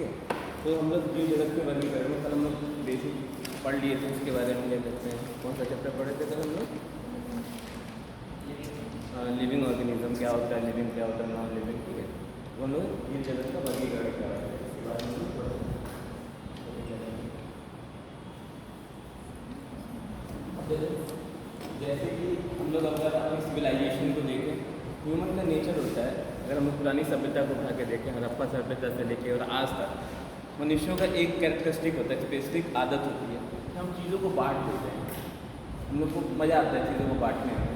ठीक है। तो हम लोग जीव जगत के वर्गीकरण में कल हम लोग बेसिक पढ़ लिए थे, उसके बारे में क्या कहते हैं, कौन सा चैप्टर पढ़े थे कल हम लोग? लिविंग ऑर्गेनिज्म क्या होता है, लिविंग क्या होता है, नॉन लिविंग, ठीक है। तो हम लोग जीव जगत का वर्गीकरण कर रहे हैं, इसके बारे में हम लोग पढ़ रहे हैं। जैसे कि हम लोग अगर अपनी सिविलाइजेशन को देखें, ह्यूमन का नेचर होता है, अगर हम पुरानी सभ्यता को उठा के देखें, हड़प्पा सभ्यता से लेके और आज तक मनुष्यों का एक कैरेक्टरिस्टिक होता है, स्पेसिफिक आदत होती है कि हम चीज़ों को बांट देते हैं। हम लोग को मज़ा आता है चीज़ों को बांटने में,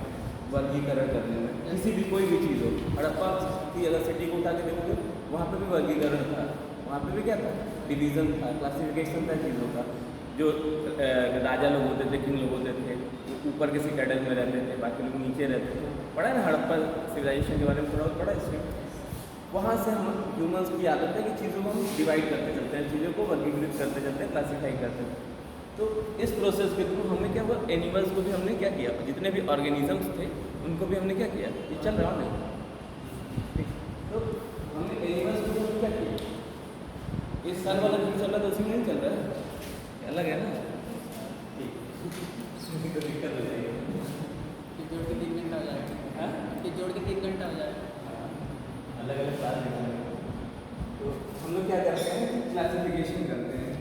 वर्गीकरण करने में, किसी भी कोई भी चीज़ हो। हड़प्पा की अगर सिटी को उठा के देखोगे, वहाँ पे भी वर्गीकरण था, वहाँ पे भी क्या था, डिवीज़न था, क्लासिफिकेशन था चीज़ों का। जो राजा लोग होते थे, किंग लोग होते थे, वो ऊपर के सिटाडेल में रहते थे, बाकी लोग नीचे रहते थे। पढ़ा है ना हड़प्पा सिविलाइजेशन के बारे में, थोड़ा पढ़ा इसमें। वहाँ से हम ह्यूमंस की आदत है कि चीज़ों को हम डिवाइड करते चलते हैं, चीज़ों को वर्गीकृत करते चलते हैं, क्लासीफाई करते हैं। तो इस प्रोसेस के थ्रू हमने क्या हुआ, एनिमल्स को भी हमने क्या किया, जितने भी ऑर्गेनिजम्स थे उनको भी हमने क्या किया, ये चल रहा है। तो हमने एनिमल्स को भी क्या किया, ये सर वाला जो चल रहा था उसी में नहीं चल रहा है, अलग है ना, ठीक तो दिक्कत हो जाएगी। जोड़ के 3 घंटा हो जाएगा। ये जोड़ के 3 घंटा हो जाएगा। अलग अलग क्लास देखेंगे। तो हम लोग क्या करते हैं, क्लासिफिकेशन करते हैं।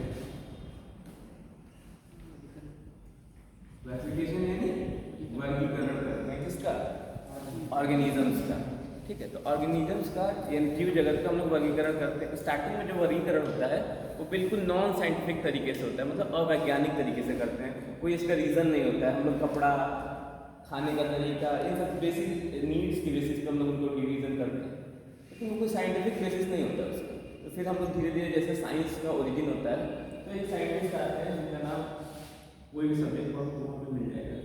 क्लासिफिकेशन यानी वर्गीकरण करते हैं, किसका, ऑर्गेनिजम्स का, ठीक है। तो ऑर्गेनिजम्स का यानी जीव जगत का हम लोग वर्गीकरण करते हैं। स्टार्टिंग में जो वर्गीकरण होता है वो बिल्कुल नॉन साइंटिफिक तरीके से होता है, मतलब अवैज्ञानिक तरीके से करते हैं, कोई इसका रीज़न नहीं होता है। हम लोग कपड़ा, खाने का तरीका, इन सब बेसिक नीड्स की बेसिस पर हम लोग उनको डिवीज़न करते हैं, लेकिन वो कोई साइंटिफिक बेसिस नहीं होता उसका। तो फिर हम लोग धीरे धीरे, जैसे साइंस का ओरिजिन होता है, तो एक साइंटिस्ट आते हैं जिनका नाम कोई भी सब्जेक्ट को वहाँ पे मिल जाएगा,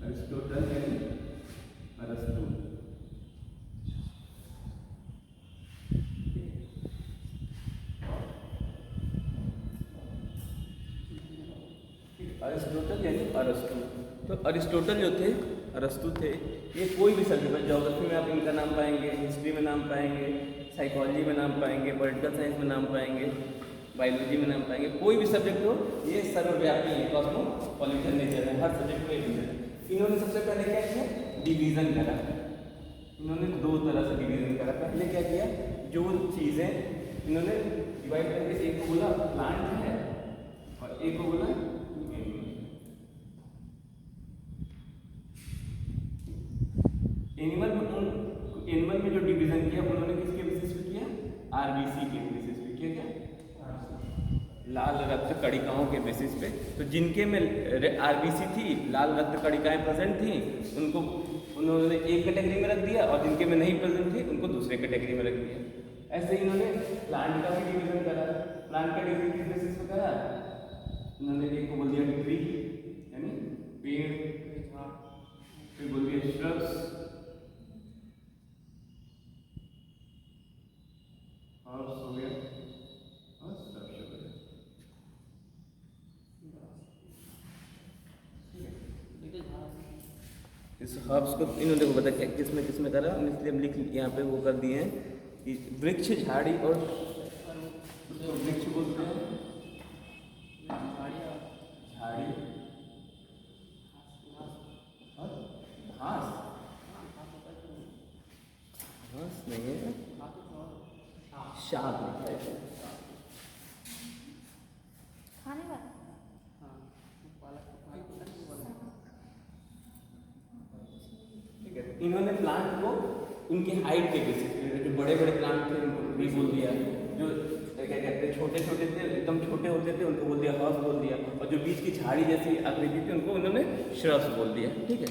अरिस्टोटल यानी अरस्तु। अरिस्टोटल यानी अरस्तु। तो अरिस्टोटल जो थे, अरस्तु थे, ये कोई भी सब्जेक्ट, ज्योग्राफी में आप इनका नाम पाएंगे, हिस्ट्री में नाम पाएंगे, साइकोलॉजी में नाम पाएंगे, पॉलिटिकल साइंस में नाम पाएंगे, बायोलॉजी में नाम पाएंगे, कोई भी सब्जेक्ट हो, ये सर्वव्यापी है, कॉस्मोपॉलिटन नेचर है, हर सब्जेक्ट में डिवीजन। इन्होंने सबसे पहले क्या किया, डिवीज़न करा। इन्होंने 2 तरह से डिवीज़न करा। पहले क्या किया, जो चीज़ें इन्होंने डिवाइड करके, एक को बोला प्लांट है और एक को बोला एनिमल में जो डिवीजन किया उन्होंने किसके बेसिस पे किया, आरबीसी के बेसिस पे किया, क्या, लाल रक्त कणिकाओं के बेसिस पे। तो जिनके में आरबीसी थी, लाल रक्त कणिकाएं प्रेजेंट थी, उनको उन्होंने एक कैटेगरी में रख दिया, और जिनके में नहीं प्रेजेंट थी उनको दूसरे कैटेगरी में रख दिया। ऐसे ही इन्होंने प्लांट का भी डिवीजन करा। प्लांट का डिवीजन किस बेसिस पे करा, उन्होंने एक को बोल दिया ट्री यानी पेड़, फिर बोल दिया श्रब्स, हो गया, और स्ट्रक्चर हो गया। इस हर्ब्स को इन्होंने को पता क्या किसमें किसमें करा, इसलिए हम लिख यहाँ पे वो कर दिए हैं कि वृक्ष, झाड़ी और वृक्ष बोलते हैं, झाड़ी और घास, घास नहीं है, शाक लिखा है, खाने का। ठीक है। इन्होंने प्लांट को उनकी हाइट के बेसिस पे, जो बड़े बड़े प्लांट थे उनको ट्री बोल दिया, जो क्या कहते हैं छोटे छोटे थे, एकदम छोटे होते थे, उनको बोल दिया हर्ब्स बोल दिया, और जो बीच की झाड़ी जैसी आकृति थी उनको उन्होंने श्रब्स बोल दिया, ठीक है।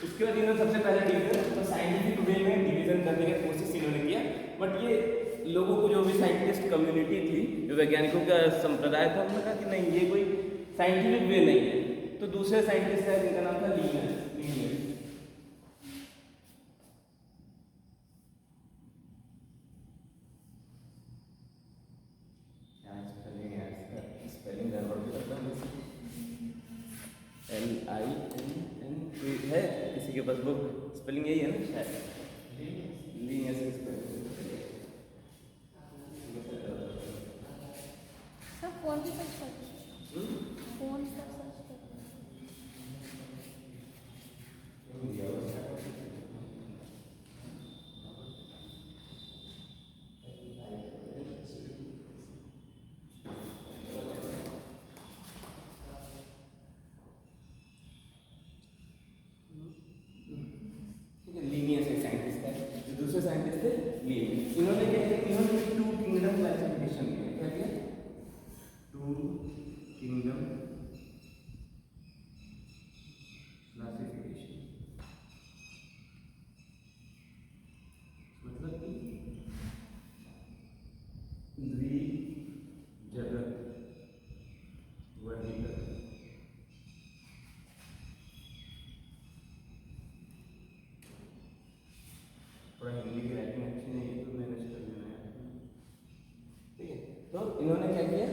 उसके बाद इन्होंने सबसे पहले डिवीजन, तो साइंटिफिक वे में डिवीजन करने की कोशिश इन्होंने किया, बट ये लोगों को, जो भी साइंटिस्ट कम्युनिटी थी, जो वैज्ञानिकों का संप्रदाय था, उन्होंने कहा कि नहीं, ये कोई साइंटिफिक वे नहीं है। तो दूसरे साइंटिस्ट है जिनका नाम था लीनियस। LINN है किसी के पास बुक, स्पेलिंग यही है ना शायद, लीनियस की स्पेलिंग। वर्टिकल। थोड़ा हिंदी की राइटिंग अच्छी नहीं है तो मैनेज कर लेना है। ठीक है, तो इन्होंने क्या किया,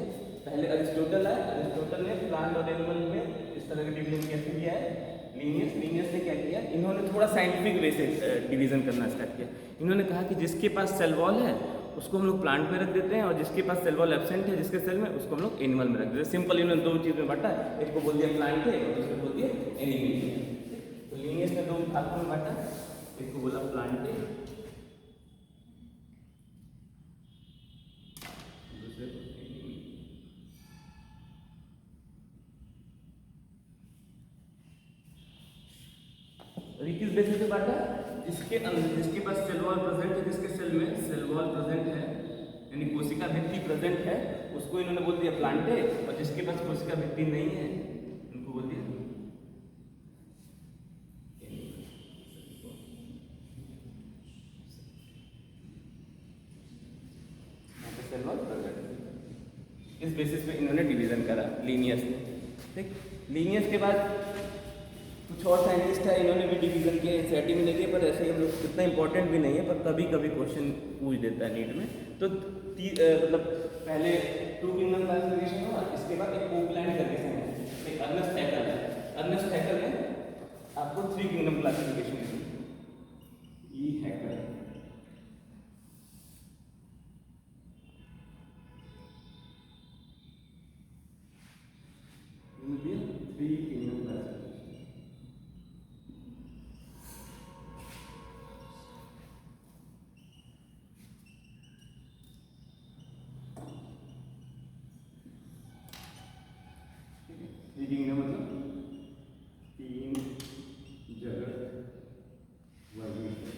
पहले अरिस्टोटल है, अरिस्टोटल ने प्लांट और एनिमल में इस तरह का डिवीजन कैसे किया है, लीनियस। लीनियस ने क्या किया, इन्होंने थोड़ा साइंटिफिक वे से डिवीजन करना स्टार्ट किया। इन्होंने कहा कि जिसके पास सेल वॉल है उसको हम लोग प्लांट में रख देते हैं, और जिसके पास सेल वॉल एब्सेंट है जिसके सेल में, उसको हम लोग एनिमल में रख देते हैं। सिंपल इन्होंने दो चीज़ में बांटा, एक को बोल दिया प्लांट है और दूसरे को बोल दिया एनिमल। तो लीनियस ने दो भाग में बांटा, एक को बोला प्लांट है, दूसरे को एनिमल। और ये किस बेसिस पे बांटा, जिसके पास सेल वॉल प्रेजेंट है, जिसके सेल में सेल वॉल प्रेजेंट है यानी कोशिका भित्ति प्रेजेंट है, उसको इन्होंने बोल दिया प्लांट है, और जिसके पास कोशिका भित्ति नहीं है उनको बोल दिया सेल वॉल प्रेजेंट। इस बेसिस पे इन्होंने डिवीजन करा लीनियस। ठीक, लीनियस के बाद कुछ और साइंटिस्ट है, इन्होंने भी डिवीजन किया, एनसीईआरटी में लगे, पर ऐसे ही हम लोग इतना इंपॉर्टेंट भी नहीं है, पर कभी कभी क्वेश्चन पूछ देता है नीट में। तो मतलब पहले टू किंगडम क्लासिफिकेशन हुआ, इसके बाद एक कोपलैंड करके साइंटिस्ट, एक अर्नेस्ट हैकल है, अर्नेस्ट हैकल ने आपको थ्री किंगडम क्लासिफिकेशन दी। ई हैकल थ्री किंगडम क्लासिफिकेशन। किंगडम मतलब तीन जगत वर्गीकरण।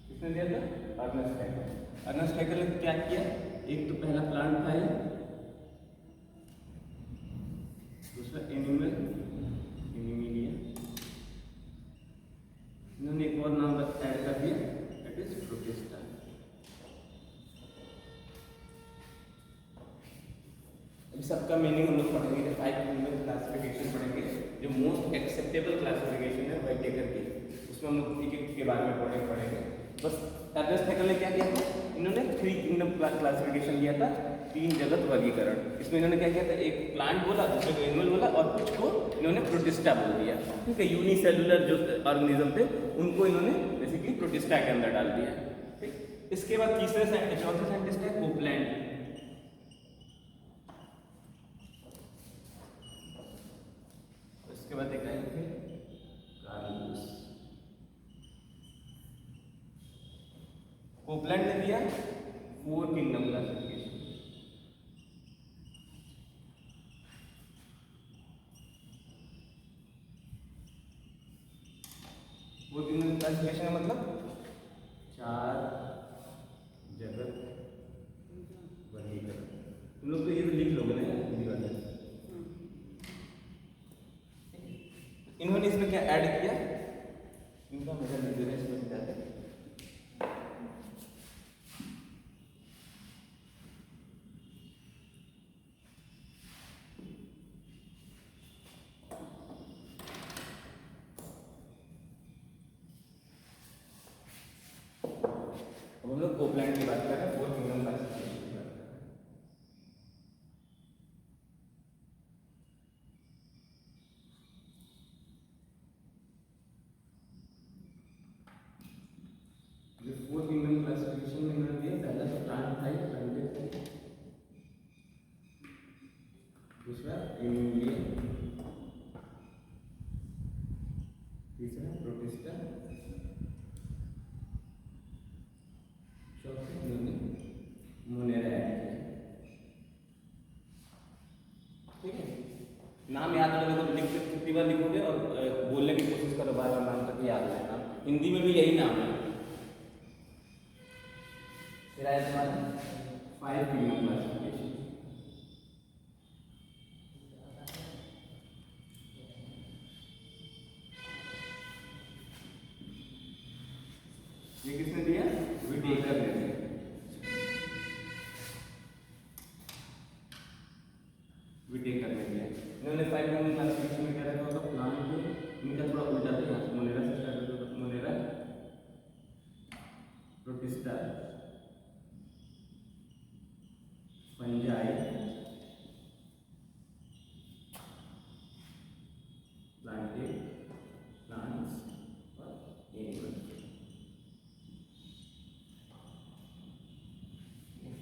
किसने दिया था, अर्नेस्ट हैकल। अर्नेस्ट हैकल ने क्या किया, एक तो पहला प्लांट था, दूसरा एनिमल, एनिमिलिया, इन्होंने एक और नाम ऐड कर दिया, दैट इज प्रोटिस्टा। सबका मीनिंग हम लोग पढ़ेंगे, फाइव किंगडम क्लासिफिकेशन पढ़ेंगे, जो मोस्ट एक्सेप्टेबल क्लासिफिकेशन है वाइटेकर की, उसमें हम लोग एक एक के बारे में पढ़ेंगे। बस अर्नेस्ट हैकल ने क्या किया था, इन्होंने थ्री किंगडम क्लासिफिकेशन दिया था, तीन जगत वर्गीकरण। इसमें इन्होंने क्या किया था, एक प्लांट बोला, दूसरे को एनिमल बोला, और कुछ को इन्होंने प्रोटिस्टा बोल दिया। ठीक है, यूनिसेलुलर जो ऑर्गेनिज्म थे उनको इन्होंने बेसिकली प्रोटिस्टा के अंदर डाल दिया। ठीक, इसके बाद चौथे साइंटिस्ट है कोपलैंड। उसके बाद एक आए थे कार्लूस। कोपलैंड ने दिया four kingdom classification. Four kingdom classification का मतलब चार जगत वर्गीकरण। तुम लोग तो ये तो लिख लोगे ना हिंदी वाले। इन्होंने इसमें क्या ऐड किया, इनका मेरा लिख इसमें बताते हैं। अब हम लोग कोपलैंड की बात कर रहे हैं, फोर किंगडम क्लासिफिकेशन की बात कर रहे हैं। जो फोर किंगडम क्लासिफिकेशन में इन्होंने दिया, पहला तो प्लांट था, प्लांटेड था, दूसरा एनिमलिया, तीसरा प्रोटिस्टा, चौथे इन्होंने मोनेरा ऐड किया। ठीक है, नाम याद रखने तो लिख कितनी बार लिखोगे और बोलने की कोशिश करो बार बार, नाम तक याद रहना। हिंदी में भी यही नाम है। फिर आया तुम्हारा फाइव किंगडम क्लासिफिकेशन। ये किसने दिया, विटेकर ने दिया। विटेकर में दिया। इन्होंने 5 ह्यूमन क्लासिफिकेशन में क्या रखा होगा, प्लांट इनका थोड़ा उल्टा था, यहाँ मोनेरा से स्टार्ट होता है, मोनेरा प्रोटिस्टा फंजाई प्लांट्स और एनिमल्स।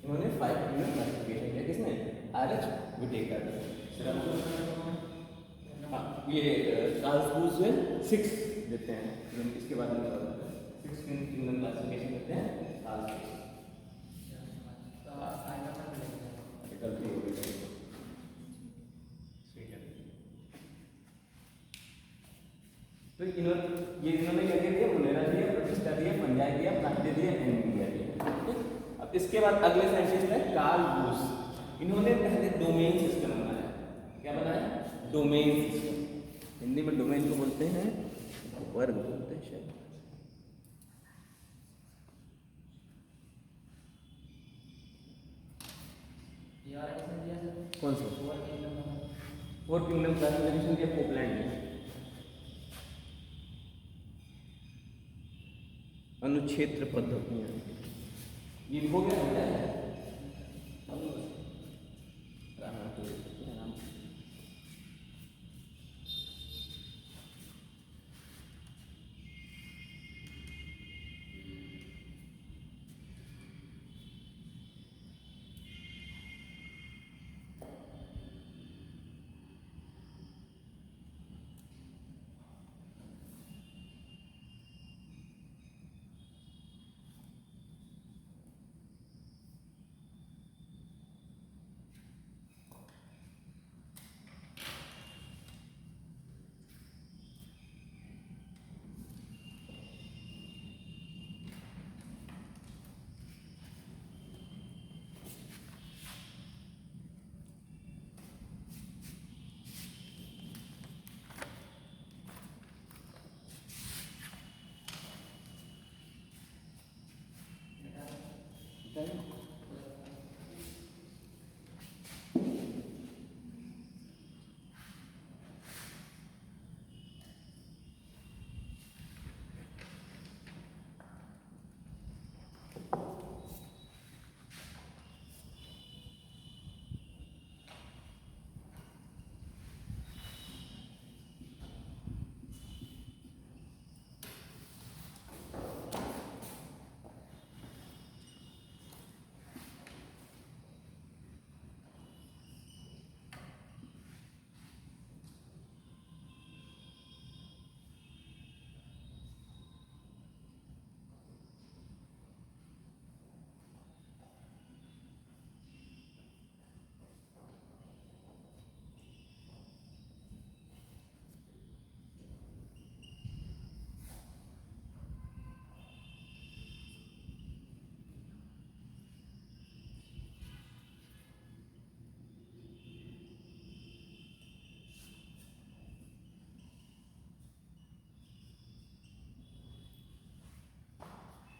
इन्होंने 5 ह्यूमन क्लासिफिकेशन किया, किसने, आर.एच. विटेकर। हाँ, ये चार्ल्स बूसवेल 6 देते हैं, इसके बाद में 6 ह्यूमन क्लासिफिकेशन देते हैं चार्ल्स बूसवेल। गलती हो गई, तो इन्होंने क्या दिया, मोनेरा दिया, प्रोटिस्टा दिया, फंजाई दिया, प्लांटे दिया, एनिमिया दिया। अब इसके बाद अगले साइंटिस्ट है कार्ल बूस। इन्होंने पहले डोमेन सिस्टम बनाया। क्या बनाया, डोमेन सिस्टम। हिंदी में डोमेन को बोलते हैं वर्ग, बोलते हैं शायद। कौन सा, 4 किंगडम क्लासिफिकेशन दिया पोपलैंड में। अनुक्षेत्र पद्धतियाँ, ये हो गया है।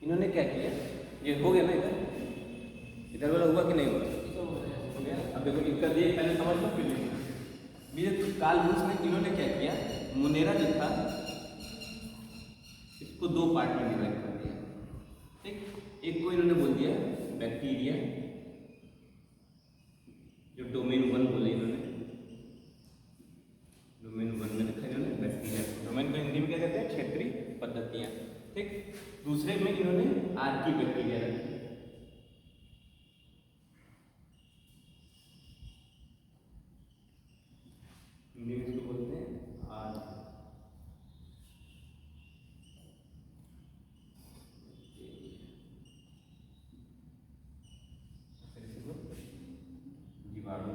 इन्होंने क्या किया, ये हो गया ना, इधर वाला हुआ कि नहीं हुआ, हो गया। अब देखो इनका दिए, पहले समझ लो फिर ये कार्ल बूस ने, इन्होंने क्या किया, मोनेरा जो था इसको 2 पार्ट में डिवाइड कर दिया। ठीक, एक को इन्होंने बोल दिया बैक्टीरिया, जो डोमेन 1 बोले इन्होंने, डोमेन 1 में लिखा इन्होंने बैक्टीरिया। डोमेन को हिंदी में क्या कहते हैं, क्षेत्रीय पद्धतियाँ। ठीक, दूसरे में इन्होंने आर्की बैक्टीरिया रखी। हिंदी में इसको बोलते हैं आर्की। जीवाणु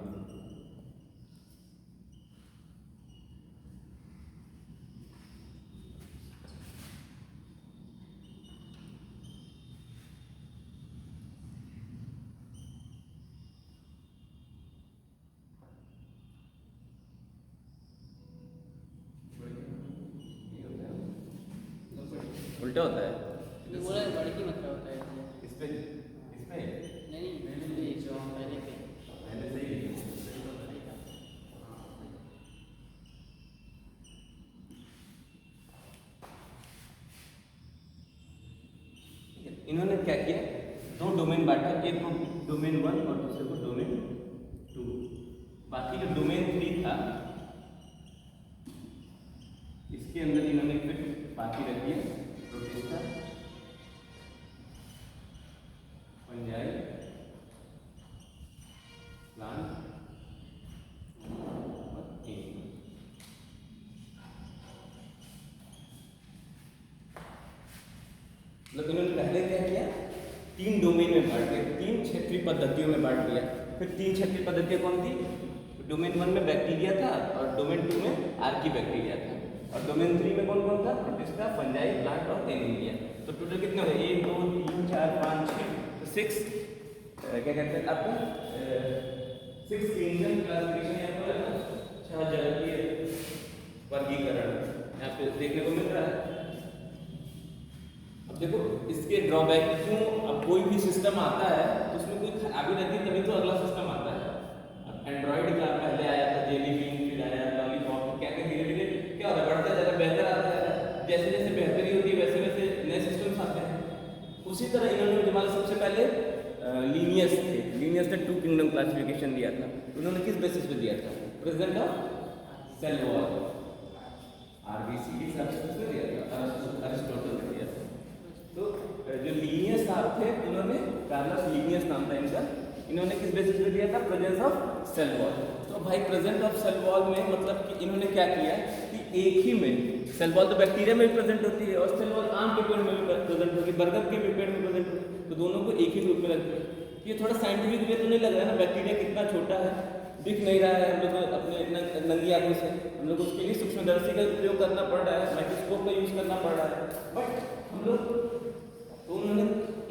उल्टा होता है, बोला बड़ी की मात्रा होता है इस पे नहीं, जो हम पहले के पहले से ही एक को डोमेन 1 और दूसरे को डोमेन 2। बाकी जो डोमेन 3 था इसके अंदर इन्होंने फिर बाकी रख दिया प्रोटिस्टा, फंजाई, प्लांट और एनिमल। मतलब इन्होंने पहले क्या किया, 3 डोमेन में बांट दिया, 3 क्षेत्रीय पद्धतियों में बांट दिया। फिर 3 क्षेत्रीय पद्धतियाँ कौन थी? डोमेन 1 में बैक्टीरिया था और डोमेन 2 में आर्की बैक्टीरिया था और डोमेन 3 में कौन कौन था? प्रोटिस्टा, फंजाई, प्लांट और एनिमिया। तो टोटल कितने हो गए? 1 2 3 4 5 6 तो 6 क्या कहते हैं आपका 6 किंगडम क्लासिफिकेशन यहाँ पर है ना, 6 जगतीय वर्गीकरण यहाँ पे देखने को मिल रहा है। अब देखो इसके ड्रॉबैक क्यों, अब कोई भी सिस्टम आता है तो उसमें कोई खराबी रहती है तभी तो अगला सिस्टम आता है। अब एंड्रॉइड का पहले आया था जेली बीन, फिर आया लॉलीपॉप, क्या क्या धीरे धीरे क्या होता है, बढ़ता जा रहा है, बेहतर आता है। जैसे जैसे बेहतरी होती है वैसे वैसे नए सिस्टम्स आते हैं। उसी तरह इन्होंने हमारे सबसे पहले लीनियस थे, 2 किंगडम क्लासिफिकेशन दिया था। उन्होंने किस बेसिस पे दिया था? Present of cell wall, RBC के हिसाब से दिया था, अरिस्टोटल ने दिया था। तो जो लीनियस साहब थे उन्होंने, कार्लस लीनियस नाम था इनका, इन्होंने किस बेसिस पे दिया था? Presence of cell wall. तो भाई प्रेजेंट ऑफ सेल वॉल में मतलब कि इन्होंने क्या किया कि एक ही में सेल वॉल तो बैक्टीरिया में भी प्रेजेंट होती है और सेल वॉल आम के पेड़ में भी प्रेजेंट होती है, बरगद के भी पेड़ में प्रेजेंट होती है, तो दोनों को एक ही ग्रुप में रखते हैं। ये थोड़ा साइंटिफिक वे तो नहीं लग रहा है ना, बैक्टीरिया कितना छोटा है, दिख नहीं रहा है हम लोग अपने नंगी आंखों से, हम लोग उसके लिए सूक्ष्मदर्शी का उपयोग करना पड़ रहा है, माइक्रोस्कोप का यूज करना पड़ रहा है। बट हम लोग तो उन्होंने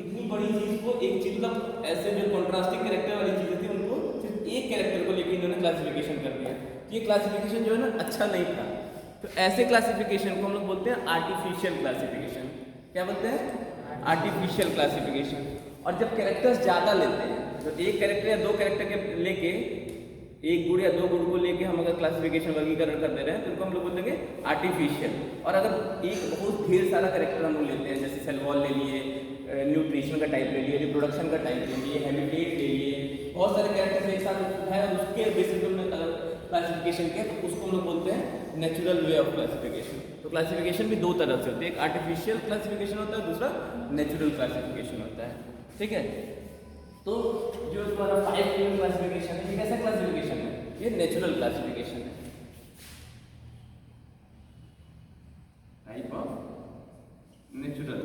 इतनी बड़ी चीज को एक चीज, मतलब ऐसे जो कॉन्ट्रास्टिंग कैरेक्टर वाली चीजें थी उनको सिर्फ एक कैरेक्टर को लेकर इन्होंने क्लासिफिकेशन कर दिया। ये क्लासिफिकेशन जो है ना अच्छा नहीं था। तो ऐसे क्लासिफिकेशन को हम लोग बोलते हैं आर्टिफिशियल क्लासिफिकेशन। क्या बोलते हैं? Artificial classification. और जब कैरेक्टर्स ज़्यादा लेते हैं, तो एक कैरेक्टर या 2 कैरेक्टर के लेके, एक गुण या 2 गुण को लेके हम अगर क्लासिफिकेशन वर्गीकरण कर दे रहे हैं तो उनको हम लोग बोलेंगे आर्टिफिशियल। और अगर एक बहुत ढेर सारा कैरेक्टर हम लोग लेते हैं, जैसे सेल वॉल ले लिए, न्यूट्रिशन का टाइप ले लिए, रिप्रोडक्शन का टाइप ले लिए, हैबिटेट ले लिए, बहुत सारे कैरेक्टर्स एक साथ है और उसके बेसिस पे क्लासिफिकेशन के, तो उसको हम लोग बोलते हैं नेचुरल वे ऑफ क्लासिफिकेशन। तो क्लासिफिकेशन भी 2 तरह से होती है, एक आर्टिफिशियल क्लासिफिकेशन होता है, दूसरा नेचुरल क्लासिफिकेशन होता है। ठीक है, तो जो तुम्हारा 5 किंगडम क्लासिफिकेशन है, ये कैसा क्लासिफिकेशन है? ये नेचुरल क्लासिफिकेशन है, टाइप ऑफ नेचुरल,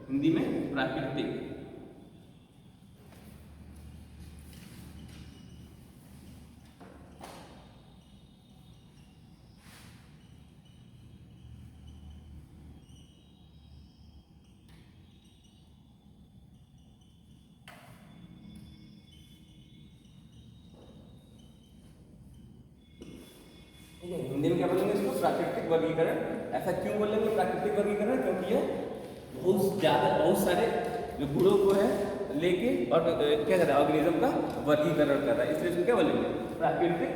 हिंदी में प्राकृतिक। हिंदी में क्या बोलेंगे इसको? प्राकृतिक वर्गीकरण। ऐसा क्यों बोलेंगे प्राकृतिक वर्गीकरण? क्योंकि ये बहुत सारे जो गुणों को है लेके और क्या कर रहा है, ऑर्गेनिज्म का वर्गीकरण कर रहा है, इसलिए इसको क्या बोलेंगे? प्राकृतिक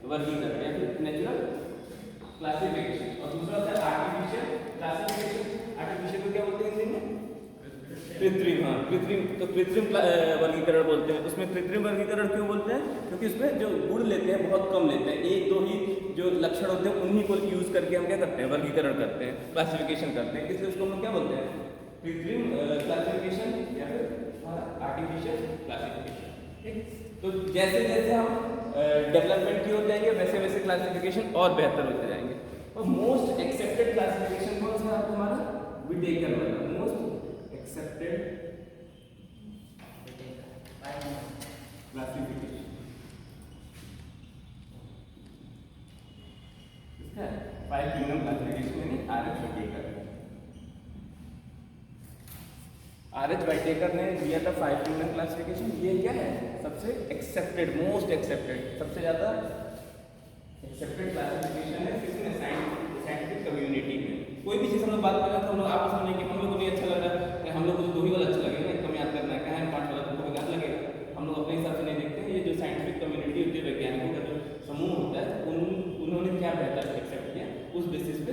वर्गीकरण या फिर नेचुरल क्लासिफिकेशन। और दूसरा होता है आर्टिफिशियल क्लासिफिकेशन। आर्टिफिशियल को क्या बोलते हैं हिंदी में? कृत्रिम। हाँ, कृत्रिम। तो कृत्रिम वर्गीकरण बोलते हैं। उसमें कृत्रिम वर्गीकरण क्यों बोलते हैं? क्योंकि उसमें जो गुण लेते हैं बहुत कम लेते हैं, 1-2 ही जो लक्षण होते हैं उन्हीं को यूज करके हम क्या करते हैं? वर्गीकरण करते हैं, क्लासिफिकेशन करते हैं, इसलिए उसको हम क्या बोलते हैं? कृत्रिम क्लासिफिकेशन या फिर आर्टिफिशियल क्लासिफिकेशन। ठीक, तो जैसे जैसे हम डेवलपमेंट की होते जाएंगे वैसे वैसे क्लासिफिकेशन और बेहतर होते जाएंगे। और मोस्ट एक्सेप्टेड क्लासिफिकेशन कौन सा है आपको? हमारा विटेकर वाला, मोस्ट एक्सेप्टेड क्लासिफिकेशन है 5 किंगडम क्लासिफिकेशन, यानी आरएच वाइटेकर। आरएच वाइटेकर ने दिया था 5 किंगडम क्लासिफिकेशन। ये क्या है? सबसे एक्सेप्टेड, मोस्ट एक्सेप्टेड, सबसे ज्यादा एक्सेप्टेड क्लासिफिकेशन है किसने? साइंटिफिक कम्युनिटी में। कोई भी चीज हम लोग बात कर रहे हैं तो हम लोग आपस में लेके, हम लोग को नहीं अच्छा लग रहा है, हम लोग को 2 ही वाला अच्छा लगेगा, एक कम याद करना है, क्या है 5 वाला तो याद लगेगा, हम लोग अपने हिसाब से नहीं देखते। ये जो साइंटिफिक कम्युनिटी होती है, वैज्ञानिकों का जो समूह होता है, उन्होंने क्या बेहतर एक्सेप्ट किया, उस बेसिस पे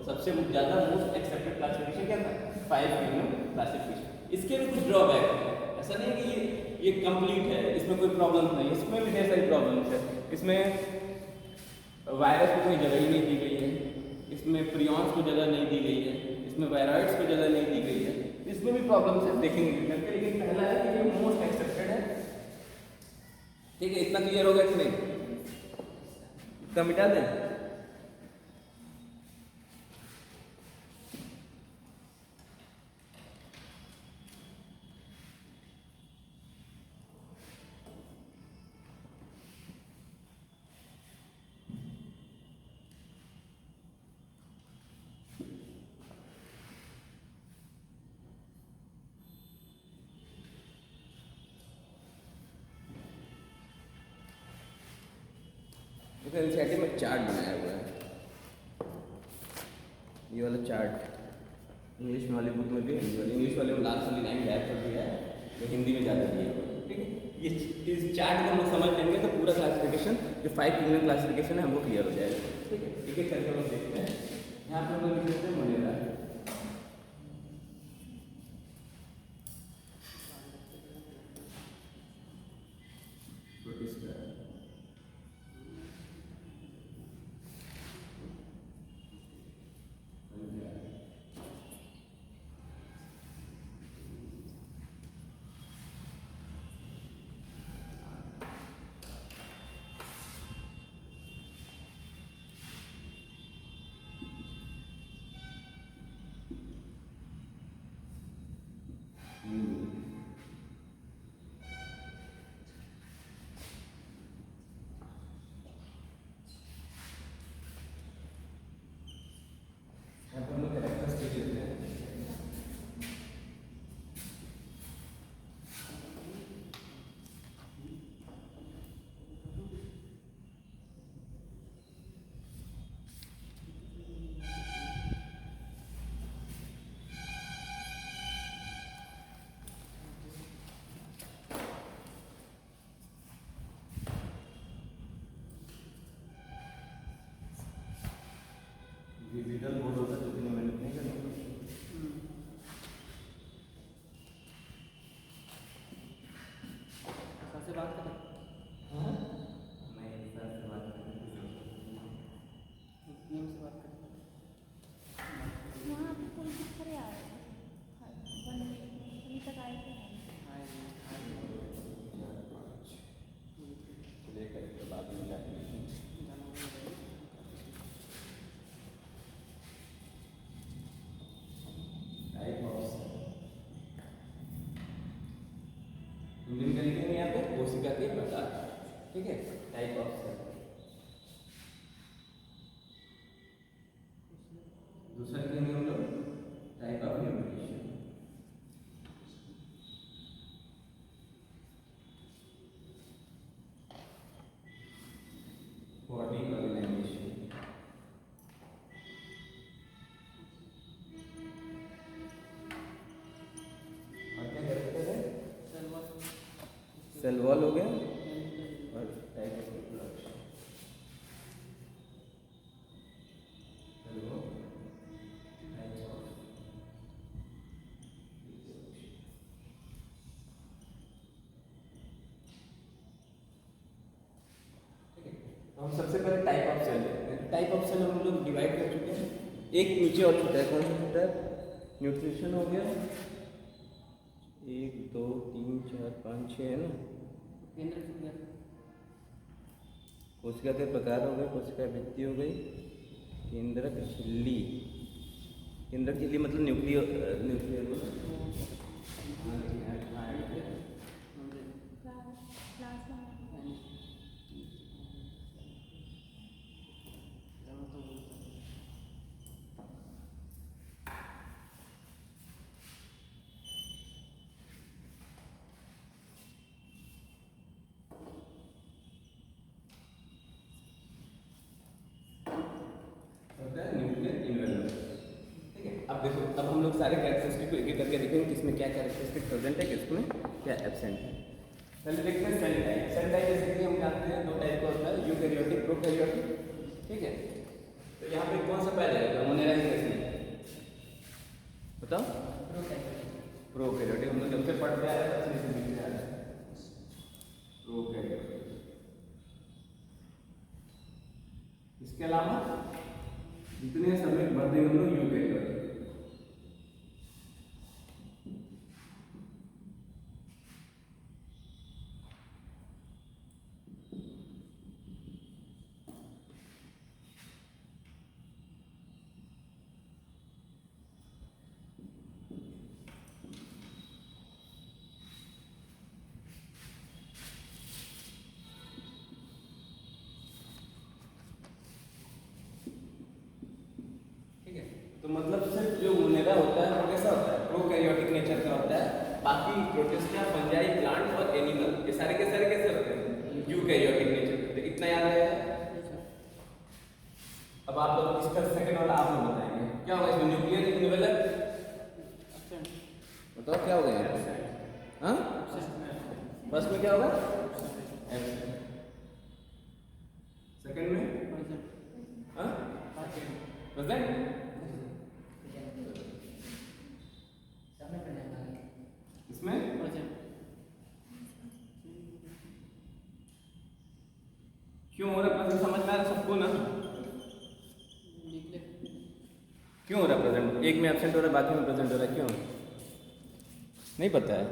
सबसे ज्यादा मोस्ट एक्सेप्टेड क्लासिफिकेशन क्या था? 5 किंगडम क्लासिफिकेशन। इसके भी कुछ ड्रॉबैक है, ऐसा नहीं कि ये ये कंप्लीट है, इसमें कोई प्रॉब्लम नहीं है। इसमें भी ढेर सारी प्रॉब्लम्स है। इसमें वायरस को कोई जगह ही नहीं दी गई है, इसमें प्रियॉन्स को जगह नहीं दी गई है, इसमें वायरॉइड्स को जगह नहीं दी गई है। इसमें भी प्रॉब्लम्स है, देखेंगे करके। लेकिन पहला है कि ये मोस्ट एक्सेप्टेड है। ठीक है, इतना क्लियर होगा कि नहीं? इतना मिटा दें। एनसीईआरटी में चार्ट बनाया हुआ है, ये वाला चार्ट इंग्लिश वाली बुक में भी है, इंग्लिश वाले में लास्ट वाली लाइन गैप कर दिया है, तो हिंदी में ज़्यादा दिया है। ठीक है, ये इस चार्ट को हम लोग समझ लेंगे तो पूरा क्लासिफिकेशन जो 5 किंगडम क्लासिफिकेशन है हमको क्लियर हो जाएगा। ठीक है, एक एक करके हम लोग देखते हैं। यहाँ पर हम लोग लिख लेते हैं मोनेरा। डिजिटल बोर्ड होता है, जितनी मेहनत नहीं करनी पड़ती। सर से बात करें? हाँ नहीं, सर से बात करनी नियम से बात करें। वहाँ पे कोई दिक्कत आ रही है, अभी तक आए थे। लेकर के बाद में जाके इंडियन का लिखेंगे यहाँ पे कोशिका के प्रकार। ठीक है, टाइप ऑफ सेल। दूसरा लिखेंगे हम लोग type of nucleation. Body organisation. और क्या करते हैं? सेल वॉल हो गया और type of reproduction. Cell wall, type of ठीक है, तो हम सबसे पहले टाइप ऑफ सेल देखते हैं। टाइप ऑफ सेल हम लोग डिवाइड कर चुके हैं। एक नीचे और छूटा है, कौन सा छूटा है? न्यूट्रिशन हो गया, 1 2 3 4 5 6 है ना। केंद्र छूट गया। कोशिका के प्रकार हो गए, कोशिका भित्ति हो गई, केंद्रक झिल्ली। केंद्रक झिल्ली मतलब अब देखो, अब हम लोग सारे कैरेक्टरिस्टिक को एक एक करके देखेंगे किसमें क्या कैरेक्टरिस्टिक प्रेजेंट है, किसमें क्या एब्सेंट है। पहले देखते हैं सेल टाइप। सेल टाइप जैसे कि हम जानते हैं 2 टाइप का होता है, यूकैरियोटिक, प्रोकैरियोटिक। ठीक है, तो यहाँ पे कौन सा पाया जाएगा? मोनेरा ही कैसे बताओ? प्रोकैरियोटिक। हम लोग जब से पढ़ते आ रहे हैं तब से लिख रहे हैं। इसके अलावा जितने सबमिट बढ़ते हैं उनको यूकैरियोटिक। तो मतलब सिर्फ जो मुनेरा होता है वो कैसा होता है, प्रोकैरियोटिक नेचर का होता है। बाकी प्रोटिस्टा, फंजाई, प्लांट और एनिमल ये सारे के सारे कैसे होते हैं, यूकैरियोटिक नेचर के। तो इतना याद रहेगा। अब आप लोग इसका सेकंड वाला आप लोग बताएंगे क्या होगा इसमें, न्यूक्लियर इक्विवेलेंट बताओ क्या होगा यहाँ पे। हाँ फर्स्ट में क्या होगा, सेकंड में हाँ प्रेजेंट, इसमें क्यों हो रहा है, समझ में आ रहा सबको ना, क्यों हो रहा है प्रेजेंट, एक में एब्सेंट हो रहा है बाकी में प्रेजेंट हो रहा है, क्यों नहीं पता है।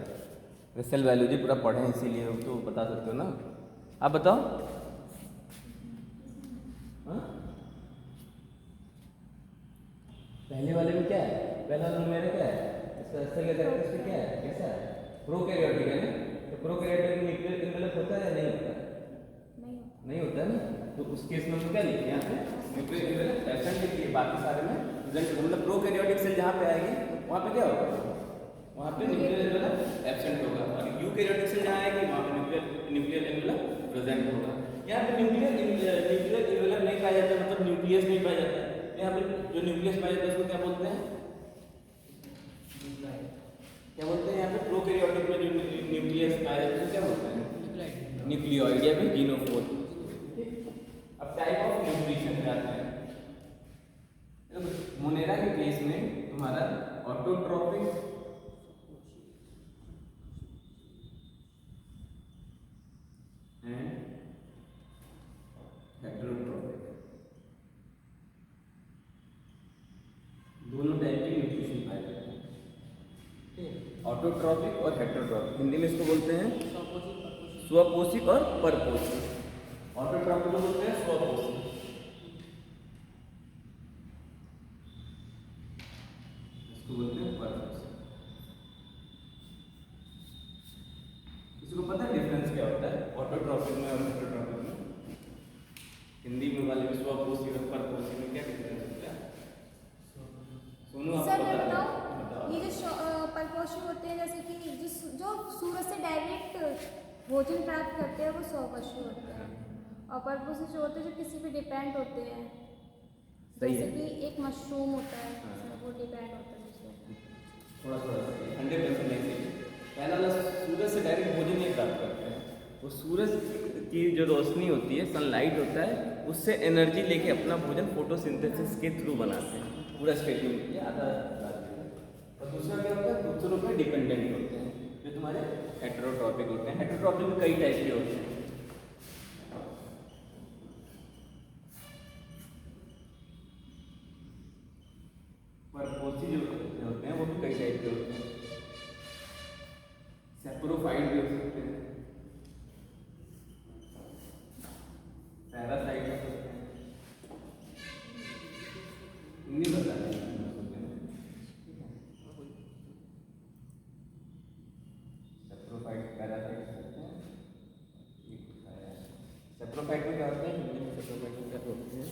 सेल बायोलॉजी पूरा पढ़े हैं इसीलिए तो बता सकते हो ना, आप बताओ। हाँ पहले वाले में क्या है, पहला वाला मेरा क्या है, इसका सेल कैरेक्टरिस्टिक क्या है, कैसा है, प्रोकैरियोटिक है ना। तो प्रोकैरियोटिक में न्यूक्लियर इन्वेलप होता है या नहीं होता है, नहीं होता है ना। तो उस केस में तो क्या लिखिए यहाँ पे, न्यूक्लियर इन्वेलप एब्सेंट लिखिए, बाकी सारे में प्रेजेंट। मतलब प्रोकैरियोटिक सेल जहाँ पे आएगी वहाँ पे क्या होगा, वहाँ पे न्यूक्लियर इन्वेलप एब्सेंट होगा, और यूकैरियोटिक सेल जहाँ आएगी वहाँ पे न्यूक्लियर इन्वेलप प्रेजेंट होगा। यहाँ पे न्यूक्लियर इन्वेलप नहीं पाया जाता, मतलब न्यूक्लियस नहीं पाया जाता है। यहाँ पे जो न्यूक्लियस पाया जाता है उसको क्या बोलते हैं, क्या बोलते हैं यहाँ पे प्रोकैरियोटिक में जो न्यूक्लियस पाया जाता है क्या बोलते हैं, न्यूक्लियोइड या फिर जीनोफोर। अब टाइप ऑफ न्यूट्रिशन जाते हैं। मोनेरा के केस में तुम्हारा ऑटोट्रॉपिक एंड हेटेरोट्रॉपिक दोनों टाइप के न्यूट्रिशन पाए जाते हैं। ऑटोट्रॉपिक और हेटेरोट्रॉपिक, हिंदी में इसको बोलते हैं स्वपोषिक और परपोषिक। ऑटोट्रॉपिक को बोलते हैं स्वपोषिक, इसको बोलते हैं परपोषिक। इसको पता है डिफरेंस क्या होता है ऑटोट्रॉपिक में और हेटेरोट्रॉपिक में, हिंदी में वाले में स्वपोषिक और परपोषिक में क्या डिफरेंस होता है, सुनो आप सर मैं बताओ। बताऊँ, ये जो परपोषी होते हैं जैसे कि जो सूरज से डायरेक्ट भोजन प्राप्त करते हैं वो स्वपशु होते हैं, और परपोषी जो होते हैं जो किसी पे डिपेंड होते हैं, जैसे कि एक मशरूम होता है वो डिपेंड होता है दूसरे पे। थोड़ा 100% नहीं सही। पहला वाला सूरज से डायरेक्ट भोजन नहीं प्राप्त करते हैं, वो सूरज की जो रोशनी होती है, सनलाइट होता है, उससे एनर्जी लेके अपना भोजन फोटोसिंथेसिस के थ्रू बनाते हैं। पूरा स्टेडियम ये आधा। और दूसरा क्या होता है, दूसरों पे डिपेंडेंट होते हैं जो तुम्हारे हेटेरोट्रॉपिक होते हैं। हेटेरोट्रॉपिक में कई टाइप के होते हैं, परपोषी जो होते हैं वो भी कई टाइप के होते हैं। सेप्रोफाइट भी हो सकते हैं, पैरासाइट हो सकते हैं, नहीं बता रहे सेप्रोफाइट पैरासाइट सकते हैं। सेप्रोफाइट में क्या होता है, सेप्रोफाइट में क्या होते हैं,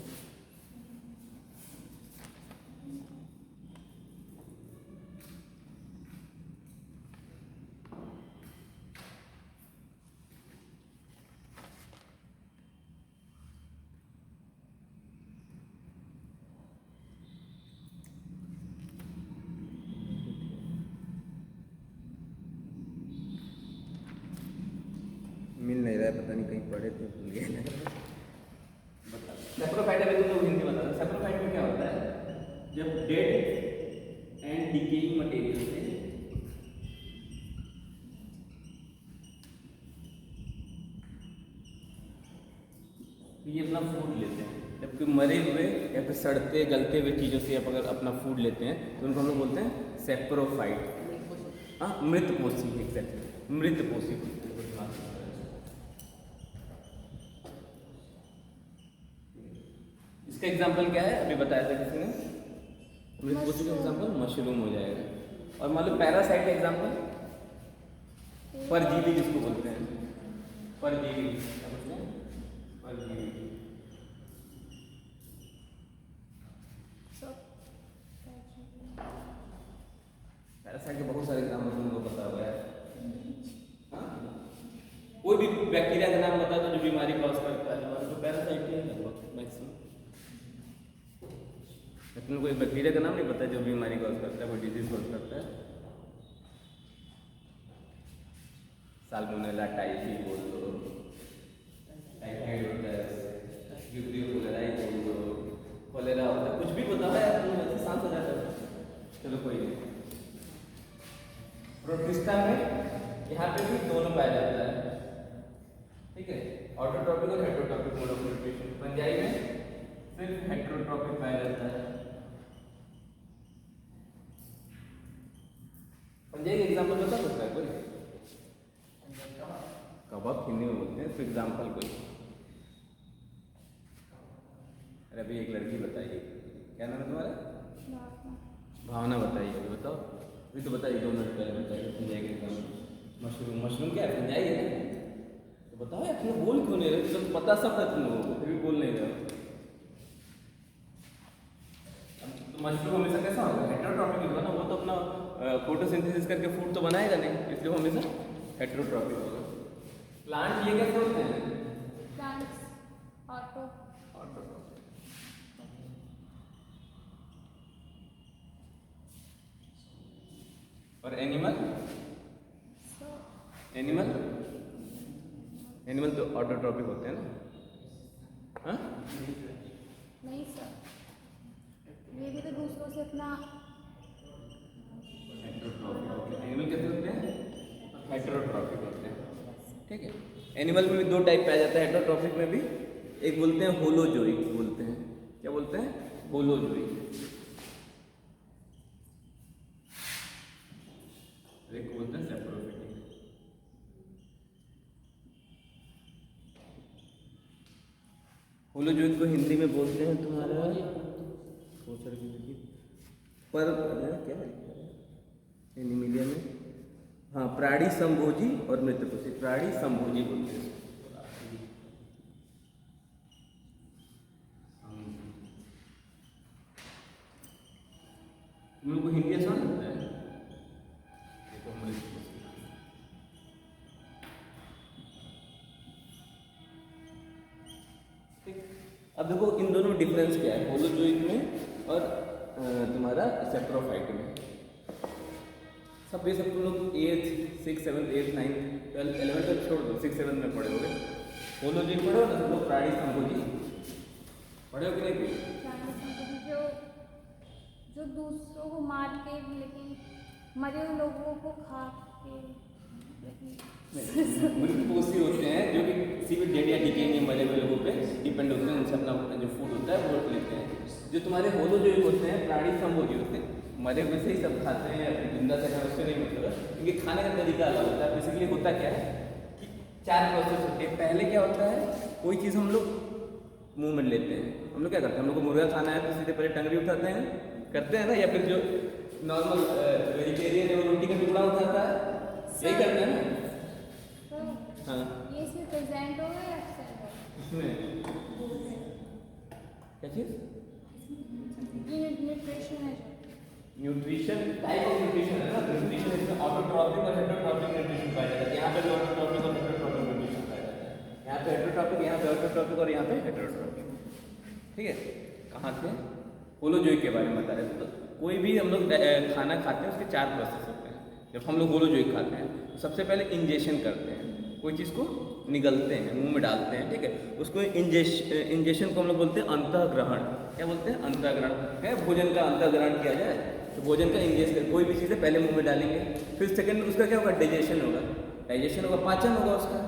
मिल नहीं रहा है, पता नहीं कहीं पढ़े थे भूल गए। सेप्रोफाइट अभी तुम लोग हिंदी बता दो। सेप्रोफाइट में क्या होता है, जब डेड एंड डिकेइंग मटेरियल से ये अपना फूड लेते हैं, जबकि मरे हुए या फिर सड़ते गलते हुए चीज़ों से आप अगर अपना फूड लेते हैं तो उनको हम लोग बोलते हैं सेप्रोफाइट। हाँ, मृतपोषी, एग्जैक्टली मृतपोषी। इसका एग्जाम्पल क्या है, अभी बताया था किसी ने, मृतपोषी का एग्जाम्पल मशरूम हो जाएगा। और मान लो पैरासाइट का एग्जाम्पल परजीवी जिसको बोलते हैं, परजीवी क्या बोलते हैं, परजीवी। पैरासाइट के बहुत सारे एग्जाम्पल तुमको पता हुआ है। हाँ? कोई भी बैक्टीरिया का नाम बता दो जो बीमारी कॉज करता है, तो पैरासाइट ही है लगभग मैक्सिमम। लेकिन कोई बैक्टीरिया का नाम नहीं पता जो बीमारी कॉज करता है, कोई डिजीज कॉज करता है। साल्मोनेला टाइफी बोल दो, टाइफाइड होता है, यूरियो कोलेराई बोल दो, कोलेरा होता है, कुछ भी बताओ यार तुम ऐसे शांत हो जाता है। चलो कोई नहीं। प्रोटिस्टा में यहाँ पे भी दोनों पाया जाता है, ठीक है, ऑटोट्रॉपिक और heterotrophic mode of nutrition. Fungi में सिर्फ हेटेरोट्रॉपिक पाया जाता है। फंजाई का एग्जाम्पल बता सकता है कोई? कबाब हिंदी में बोलते हैं, तो एग्जाम्पल कोई? अरे अभी एक लड़की बताइए, क्या नाम है तुम्हारा? भावना बताइए, अभी बताओ। अभी तो बताइए, 2 मिनट पहले बताइए फंजाई का एग्जाम्पल। मशरूम, मशरूम क्या है? फंजाई है ना? तो बताओ यार, तुम बोल क्यों नहीं रहे? तो पता सब है तुम लोगों को, फिर भी बोल नहीं रहे हो। तो मशरूम हमेशा कैसा होगा? हेटेरोट्रॉपिक होगा ना, वो तो अपना फोटोसिंथेसिस करके फूड तो बनाएगा नहीं, इसलिए वो हमेशा हेटेरोट्रॉपिक होगा। प्लांट ये कैसे होते हैं? Plants autotrophic. और एनिमल? एनिमल एनिमल तो ऑटोट्रॉपिक होते हैं ना? हाँ? नहीं सर, ये भी तो दूसरों से अपना एनिमल कैसे होते हैं? हेटेरोट्रॉपिक होते हैं, ठीक है। एनिमल में भी 2 टाइप पाया जाता है हेटेरोट्रॉपिक में भी। एक बोलते हैं होलोजोइक बोलते हैं। क्या बोलते हैं? होलोजोइक। एक बोलते हैं सेप्रोफिटिक। होलोजोइक को हिंदी में बोलते हैं तुम्हारा पर क्या है एनिमिलिया में? हाँ, प्राणी संभोजी और मृतपोषी। प्राणी संभोजी बोलते हैं। तुम लोग को हिंदी आसान लगता है? देखो मृतपोषी। ठीक, अब देखो इन दोनों में डिफरेंस क्या है, होलोजोइक में और तुम्हारा सेप्रोफाइट में। सब ये सब तुम लोग 8th 6th 7th 8th 9th 12th 11th तक छोड़ दो, 6th 7th में पढ़े होगे। होलोजोइक पढ़े हो ना तुम लोग? प्राणी संभोजी पढ़े हो कि नहीं? जो जो दूसरों को मार के लेकिन मरे हुए लोगों को खा के मृतपोषी होते हैं जो कि किसी भी डेड या डिकेइंग या मरे हुए लोगों पे डिपेंड होते हैं, उनसे अपना जो फूड होता है वो लेते हैं। जो तुम्हारे होलोजोइक होते हैं, प्राणी संभोजी होते हैं, मरे हुए से ही सब खाते हैं, या जिंदा से उससे नहीं मतलब है, क्योंकि खाने का तरीका अलग होता है। बेसिकली होता क्या है कि 4 प्रोसेस होते हैं। पहले क्या होता है, कोई चीज़ हम लोग मुंह में लेते हैं। हम लोग क्या करते हैं, हम लोग को मुर्गा खाना है तो सीधे पहले टंगरी उठाते हैं, करते हैं ना, या फिर जो नॉर्मल वेजिटेरियन है वो रोटी का टुकड़ा उठाता है, यही करते हैं ना। हाँ, ये इसमें प्रेजेंट हो गया इसमें क्या चीज़? ये न्यूट्रिशन है जो न्यूट्रिशन टाइप ऑफ न्यूट्रिशन है ना। न्यूट्रिशन इसमें ऑटोट्रॉपिक और हेटेरोट्रॉपिक न्यूट्रिशन पाया जाता है। यहाँ पे ऑटोट्रॉपिक और हेटेरोट्रॉपिक न्यूट्रिशन पाया जाता है। यहाँ पे हेटेरोट्रॉपिक, यहाँ पे ऑटोट्रॉपिक और यहाँ पे हेटेरोट्रॉपिक, ठीक है। कहाँ थे? होलोजोइक के बारे में बता रहे थे। तो कोई भी हम लोग खाना खाते हैं उसके 4 प्रोसेस होते हैं। जब हम लोग होलोजोइक खाते हैं तो सबसे पहले इंजेशन करते हैं, कोई चीज़ को निगलते हैं, मुंह में डालते हैं, ठीक है। उसको इंजेशन को हम लोग बोलते हैं अंतःग्रहण। क्या बोलते हैं? अंतःग्रहण है। भोजन का अंतःग्रहण किया जाए तो भोजन का इंजेशन, कोई भी चीज़ है पहले मुंह में डालेंगे, फिर सेकंड में उसका क्या होगा? डाइजेशन होगा, पाचन होगा उसका,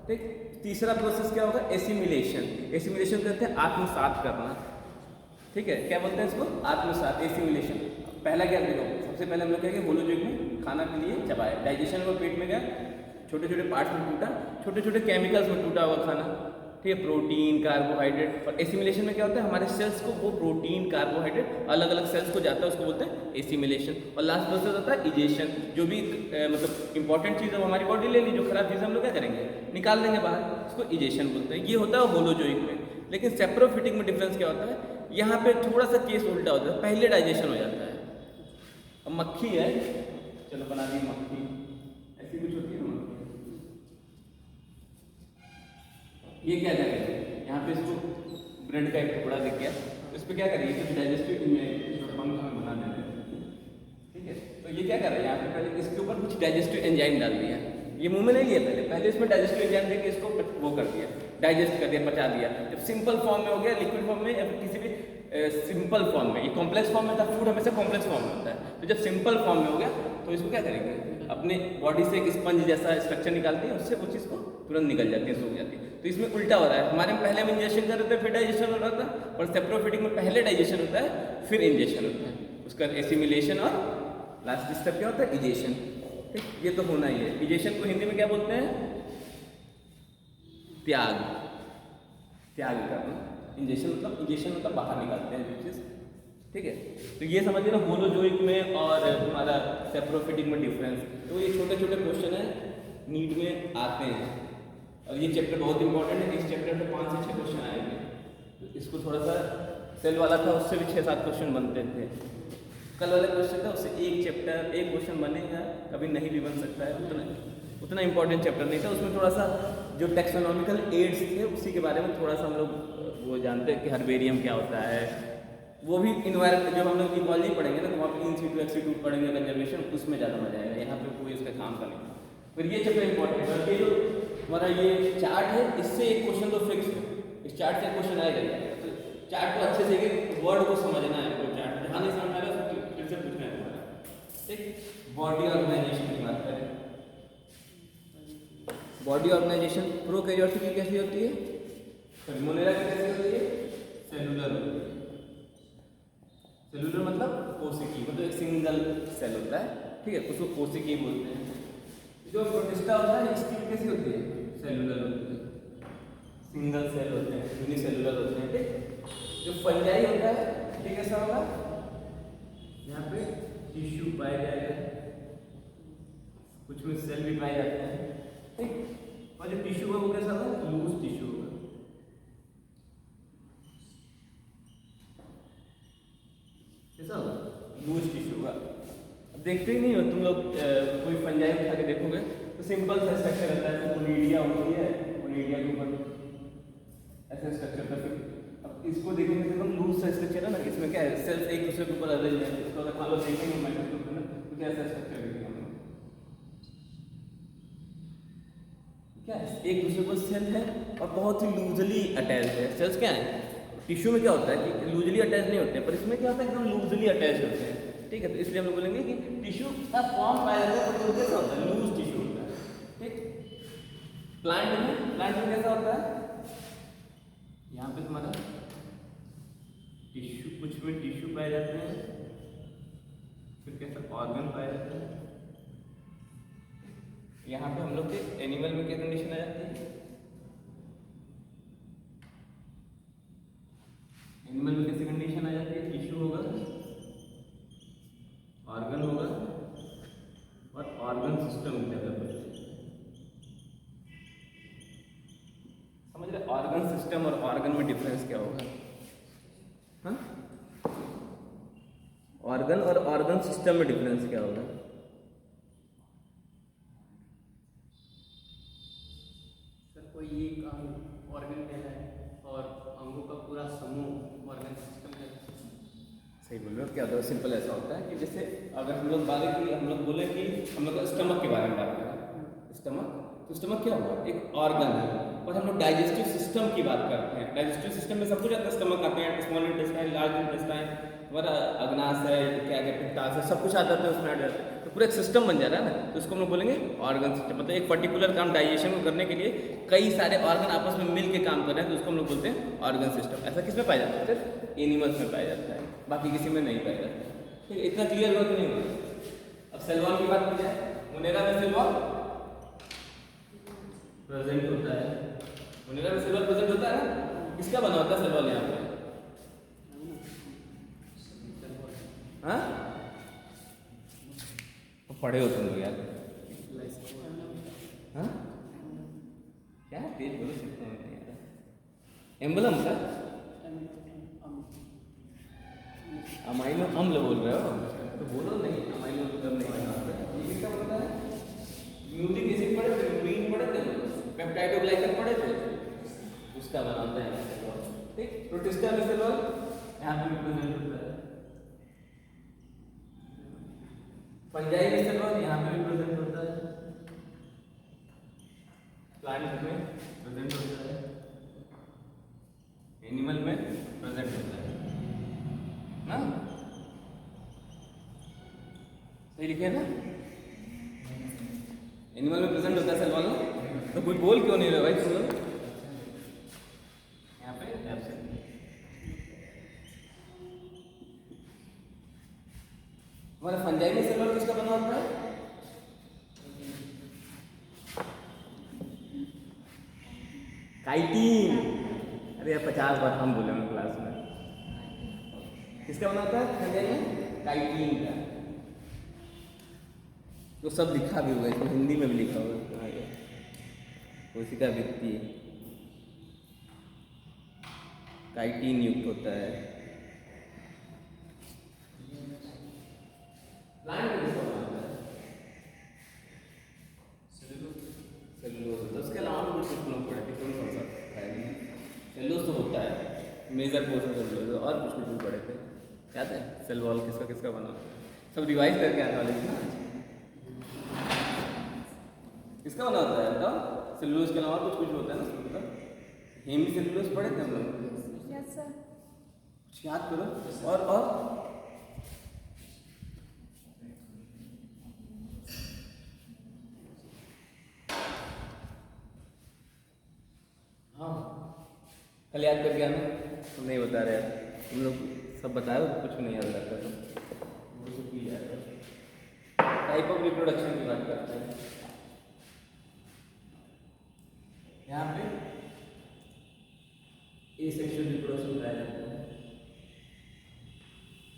ठीक। तीसरा प्रोसेस क्या होगा, एसिमिलेशन। एसिमिलेशन कहते हैं आत्मसात करना, ठीक है। क्या बोलते हैं इसको, आत्मसात, एसिमिलेशन। पहला क्या देखो, सबसे पहले हम लोग क्या किया, होलोजोइक में खाना के लिए चबाया, डाइजेशन में पेट में गया, छोटे छोटे पार्ट्स में टूटा, छोटे छोटे केमिकल्स में टूटा हुआ खाना, ठीक है, प्रोटीन, कार्बोहाइड्रेट। और एसिमिलेशन में क्या होता है, हमारे सेल्स को वो प्रोटीन, कार्बोहाइड्रेट अलग अलग सेल्स को जाता है, उसको बोलते हैं एसिमिलेशन। और लास्ट प्रोसेस होता है इजेशन। जो भी मतलब इंपॉर्टेंट चीज़ है वो हमारी बॉडी ले ली, जो खराब चीज़ हम लोग क्या करेंगे, निकाल देंगे बाहर, उसको इजेशन बोलते हैं। ये होता है होलोजोइक में। लेकिन सेप्रोफिटिक में डिफरेंस क्या होता है, यहाँ पे थोड़ा सा केस उल्टा होता है, पहले डाइजेशन हो जाता है। अब मक्खी है, चलो बना दी मक्खी, ऐसी कुछ होती है ना मक्खी। ये क्या करेंगे, यहाँ पे इसको ब्रेड का एक टुकड़ा दिख गया, तो इस पर क्या करेंगे, कुछ डाइजेस्टिव पंख हमें बना देते हैं, ठीक है। तो ये क्या कर रहा है, यहाँ पे पहले इसके ऊपर कुछ डाइजेस्टिव एंजाइम डाल दिया, ये मुंह में नहीं लिया पहले इसमें डाइजेस्टिव एंजाइम देके इसको वो कर दिया, डाइजेस्ट कर दिया, पचा दिया। जब सिंपल फॉर्म में हो गया, लिक्विड फॉर्म में या फिर किसी भी सिंपल फॉर्म में, ये कॉम्प्लेक्स फॉर्म में था, फूड हमेशा कॉम्प्लेक्स फॉर्म में होता है। तो जब सिंपल फॉर्म में हो गया तो इसको क्या करेंगे, अपने बॉडी से एक स्पंज जैसा स्ट्रक्चर निकालती है, उससे वो चीज़ को तुरंत निकल जाती है, सूख जाती है। तो इसमें उल्टा हो रहा है, हमारे में पहले हम इंजेक्शन कर रहे थे, फिर डाइजेशन हो रहा था, और सेप्रोफिटिक में पहले डाइजेशन होता है, फिर इंजेक्शन होता है, उसका एसिमिलेशन, और लास्ट स्टेप क्या होता है, इजेशन। ठीक, ये तो होना ही है। इजेशन को हिंदी में क्या बोलते हैं, त्याग, त्याग करना। इंजेक्शन मतलब बाहर निकालते हैं जो चीज़, ठीक है। तो ये समझिए ना होलोजोइक में और तुम्हारा सेप्रोफिटिक में डिफरेंस। तो ये छोटे छोटे क्वेश्चन है, नीट में आते हैं, और ये चैप्टर बहुत इंपॉर्टेंट है। इस चैप्टर में 5 से 6 क्वेश्चन आएंगे। तो इसको थोड़ा सा, सेल वाला था उससे भी 6-7 क्वेश्चन बनते थे, कल वाला क्वेश्चन था उससे एक क्वेश्चन बनेगा, कभी नहीं भी बन सकता है, उतना इंपॉर्टेंट चैप्टर नहीं था। उसमें थोड़ा सा जो टेक्सोनॉमिकल एड्स थे उसी के बारे में थोड़ा सा हम लोग वो जानते हैं कि हर्बेरियम क्या होता है, वो भी इन्वायरमेंट, जब हम लोग इकोलॉजी पढ़ेंगे ना तो वहाँ पे इन सीटू एक्सीटू पढ़ेंगे, कंजर्वेशन, उसमें ज़्यादा मजा आएगा। यहाँ पे कोई इसका काम का नहीं। फिर ये चैप्टर इंपॉर्टेंट है, ये जो हमारा ये चार्ट है, इससे एक क्वेश्चन तो फिक्स है, इस चार्ट से क्वेश्चन आएगा। तो चार्ट को अच्छे से वर्ड को समझना है, तो चार्ट जहाँ नहीं समझ आ रहा है फिर से पूछना है, ठीक। बॉडी ऑर्गेनाइजेशन की बात करें, बॉडी ऑर्गेनाइजेशन प्रोकैरियोटिक की कैसी होती है, मोनेरा की कैसी होती है, सेलुलर होती है। सेलुलर मतलब कोशिकी, मतलब एक सिंगल सेल होता है, ठीक है, उसको कोशिकी बोलते हैं। जो प्रोटिस्टा होता है इसकी कैसी होती है, सेलुलर होती है, सिंगल सेल होते हैं, यूनिसेलुलर होते हैं, ठीक। जो फंजाई होता है ये कैसा होगा, यहाँ पे टिश्यू पाए जाएगा, कुछ में सेल भी पाए जाते हैं, ठीक। और जो टिश्यू होगा वो कैसा होगा, लूज टिश्यू होगा, कैसा होगा, लूज टिश्यू होगा। अब देखते ही नहीं हो तुम लोग, कोई फंजाई उठा के देखोगे तो सिंपल सा स्ट्रक्चर रहता है, ओनिडिया होती है, ओनिडिया के ऊपर ऐसा स्ट्रक्चर था। फिर अब इसको देखेंगे तो एकदम लूज सा स्ट्रक्चर है ना, इसमें क्या है, सेल्स एक दूसरे के ऊपर अरेंज है, इसको अगर मान लो देखेंगे माइक्रोस्कोप में तो कैसा स्ट्रक्चर देखेंगे हम लोग, क्या है, एक दूसरे पर सेल है और बहुत ही लूजली अटैच है। सेल्स क्या है, टिश्यू में क्या होता है कि लूजली अटैच नहीं होते हैं, पर इसमें क्या होता है एकदम लूजली अटैच होते हैं, ठीक है। तो इसलिए हम लोग बोलेंगे कि टिश्यू का फॉर्म पाया जाता है, पर कैसा होता है, लूज टिश्यू होता है, ठीक। प्लांट में कैसा होता है, यहाँ पे तुम्हारा टिश्यू, कुछ में टिश्यू पाए जाते हैं, फिर कैसा ऑर्गन पाए जाते हैं। यहाँ पे हम लोग के एनिमल में क्या कंडीशन आ जाती है, एनिमल में कैसी कंडीशन आ जाती है, टिश्यू होगा, ऑर्गन होगा और ऑर्गन सिस्टम हो जाता है। समझ रहे, ऑर्गन सिस्टम और ऑर्गन में डिफरेंस क्या होगा, हाँ, ऑर्गन और ऑर्गन सिस्टम में डिफरेंस क्या होगा, सर कोई एक अंग ऑर्गन कहलाए और अंगों का पूरा समूह ऑर्गन सिस्टम कहलाए। सही बोल रहे हो। क्या होता है, सिंपल ऐसा होता है कि जैसे अगर हम लोग बोले कि हम लोग स्टमक के बारे में बात करें, स्टमक तो स्टमक क्या हुआ? एक ऑर्गन है। और हम लोग डाइजेस्टिव सिस्टम की बात करते हैं। डाइजेस्टिव सिस्टम में सब कुछ आता है, स्टमक आते हैं, स्मॉल इंटेस्टाइन, लार्ज इंटेस्टाइन, हमारा अग्नाशय है, क्या कहते हैं, पित्ताशय, सब कुछ आ जाता है उसमें आ जाता है, तो पूरा एक सिस्टम बन जा रहा है ना, तो इसको हम लोग बोलेंगे ऑर्गन सिस्टम। मतलब एक पर्टिकुलर काम डाइजेशन को करने के लिए कई सारे ऑर्गन आपस में मिल के काम कर रहे हैं, तो उसको हम लोग बोलते हैं ऑर्गन सिस्टम। ऐसा किस में पाया जाता है? सिर्फ एनिमल्स में पाया जाता है, बाकी किसी में नहीं पाया जाता है। ठीक है, इतना क्लियर हुआ कि नहीं हुआ? अब सेल वॉल की बात की जाए, मुनेरा में सेल वॉल प्रेजेंट होता है। मुनेरा में सेल वॉल प्रेजेंट होता है ना, किसका बना होता है सेल वॉल यहाँ पे? हाँ, तो पढ़े हो तुम लोग यार। हाँ, क्या तेज बोलो, सीखता हूँ यार। एम्बलम का अमाइनो अम्ल बोल रहे हो, तो बोलो नहीं, अमाइनो अम्ल नहीं। ये क्या बोलता है? न्यूक्लिक एसिड पढ़े थे, न्यूक्लिन पढ़े थे, पेप्टाइडोग्लाइकन पढ़े थे, उसका बनाते हैं। ठीक, प्रोटिस्टा में से लोग यहाँ पे रिप्रेजेंट होता है। फंजाई में से लोग यहाँ पे रिप्रेजेंट होता है। प्लांट में प्रेजेंट होता है, एनिमल में प्रेजेंट होता है ना, सही लिखे ना? एनिमल में प्रेजेंट होता है सेल वॉल में, तो कोई बोल क्यों नहीं रहे भाई तुम लोग? यहाँ पे हमारा फंजाई में सेल वॉल किसका बना होता है? काइटिन। अरे यार 50 बार हम बोले हैं क्लास में। किसका बना होता है फंजाई में? काइटिन का। तो सब लिखा भी हुआ है, इसमें हिंदी में भी लिखा हुआ है, कोशिका भित्ति काइटिन युक्त होता है। प्लांट में किसका बना होता है? सेलुलोज होता है। उसके अलावा भी कुछ लोग पढ़े थे, कौन सा है? सेलुलोज तो होता है, मेजर पोर्शन सेलुलोज, और कुछ भी पढ़े थे, याद है? सेल वॉल किसका किसका बना होता है, सब रिवाइज करके आने वाले थे ना। किसका बना होता है बताओ? सेलुलोज के अलावा कुछ कुछ होता है ना, मतलब हेमी सेलुलोज पढ़े थे हम लोग? Yes sir. कुछ याद करो। और हाँ, कल याद करके आना, तुम नहीं बता रहे, तुम लोग सब बताओ, कुछ नहीं याद रहता तो। टाइप ऑफ रिप्रोडक्शन की बात करते हैं। यहाँ पे एसेक्सुअल रिप्रोडक्शन पाया जाता है,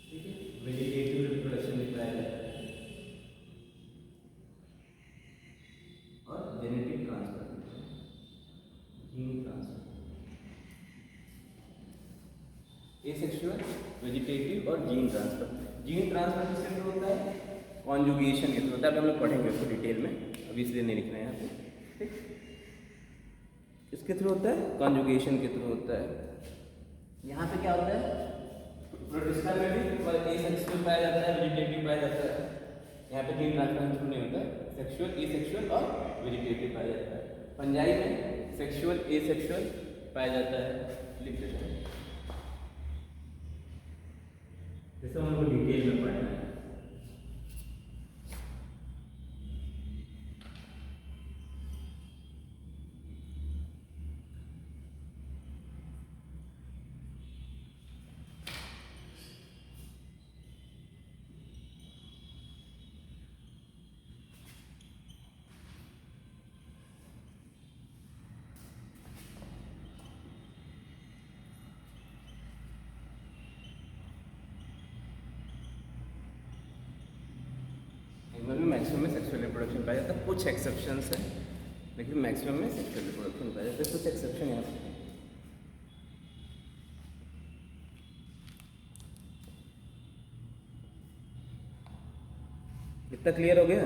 ठीक है, वेजिटेटिव रिप्रोडक्शन भी पाया जाता है, और genetic transfer, gene transfer. Asexual, vegetative और जीन ट्रांसफर। जीन ट्रांसफर किसके थ्रू होता है? कॉन्जुगेशन के थ्रू होता है। हम लोग पढ़ेंगे उसको डिटेल में, अभी इसलिए नहीं लिखना है यहाँ पे, ठीक। किसके थ्रू होता है? कॉन्जुगेशन के थ्रू होता है। यहाँ पे क्या होता है? प्रोटिस्टा में भी एसेक्सुअल पाया जाता है, वेजिटेटिव पाया जाता है। यहाँ पे जीन ट्रांसफर थ्रू नहीं होता है, सेक्सुअल, एसेक्सुअल और वेजिटेटिव पाया जाता है। फंजाई में सेक्सुअल, एसेक्सुअल पाया जाता है, लिख देते हैं, जैसे हम लोग डिटेल में पढ़ना है। मैक्सिमम में सेक्सुअल रिप्रोडक्शन पाया जाता है, कुछ एक्सेप्शंस हैं, लेकिन मैक्सिमम में सेक्सुअल रिप्रोडक्शन पाया जाता है। कुछ एक्सेप्शन यहाँ पे इतना क्लियर हो गया?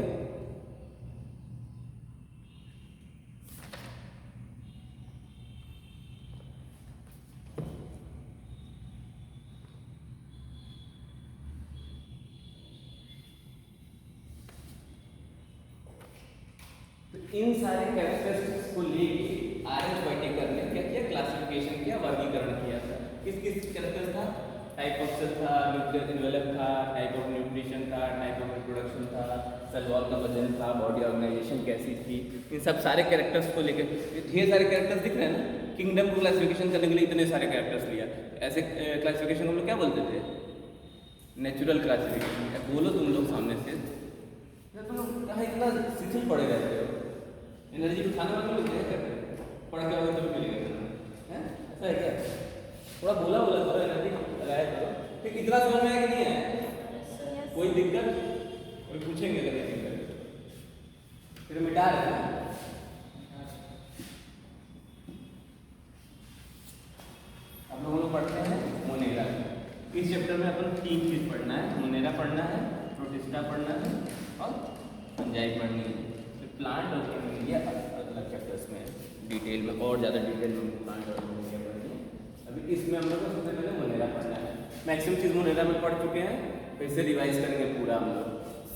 इन सारे कैरेक्टरिस्टिक्स को लेके आर.एच. व्हाइटेकर ने क्या किया, क्लासिफिकेशन किया, वर्गीकरण किया था। किस किस कैरेक्टर था, टाइप ऑफ सेल था, न्यूक्लियर इन्वेलप था, टाइप ऑफ न्यूट्रिशन था, टाइप ऑफ रिप्रोडक्शन था, सेल वॉल का वजन था, बॉडी ऑर्गेनाइजेशन कैसी थी, इन सब सारे कैरेक्टर्स को लेकर ढेर सारे कैरेक्टर्स दिख रहे हैं ना। किंगडम को क्लासिफिकेशन करने के लिए इतने सारे कैरेक्टर्स लिया। ऐसे क्लासिफिकेशन हम लोग क्या बोलते थे, नेचुरल क्लासिफिकेशन। बोलो तुम लोग सामने से, या तुम लोग कहाँ इतना शिथिल पड़े रहते हो, एनर्जी उठाने वाले लोग क्या करते हैं, पढ़ के आओगे तभी मिलेगा, हैं ऐसा है क्या? थोड़ा बोला करो, एनर्जी लगाया करो। फिर इतना समझ में आया कि नहीं है? कोई दिक्कत, कोई पूछेंगे अगर नहीं दिक्कत फिर मिटा रहे हैं। अब लोग पढ़ते हैं मोनेरा। इस चैप्टर में अपन 3 चीज पढ़ना है, मोनेरा पढ़ना है, प्रोटिस्टा पढ़ना है और फंजाई पढ़नी है। फिर प्लांट और एनिमलिया अलग चैप्टर्स में डिटेल में, और ज़्यादा डिटेल में प्लांट और एनिमलिया पढ़नी है। अभी इसमें हम लोग को सबसे पहले मोनेरा पढ़ना है। मैक्सिमम चीज़ मोनेरा में पढ़ चुके हैं, फिर से रिवाइज करेंगे पूरा हम लोग।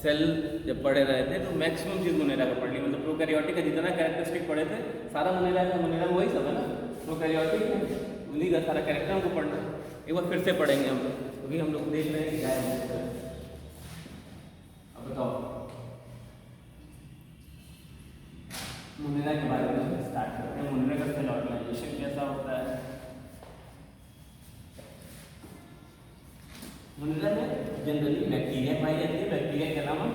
सेल जब पढ़े रहे थे तो मैक्सिमम चीज़ मोनेरा का पढ़ ली, मतलब प्रोकैरियोटिक का जितना कैरेक्टरिस्टिक पढ़े थे सारा मोनेरा का, मोनेरा में वही सब है ना, प्रोकैरियोटिक है, उन्हीं का सारा कैरेक्टर हमको पढ़ना है। एक बार फिर से पढ़ेंगे हम लोग, क्योंकि हम लोग देख रहे हैं कि क्या है। अब बताओ मोनेरा के बारे में स्टार्ट करते हैं। मोनेरा का सेल ऑर्गेनाइजेशन कैसा होता है। मोनेरा में जनरली बैक्टीरिया पाई जाती है। बैक्टीरिया के अलावा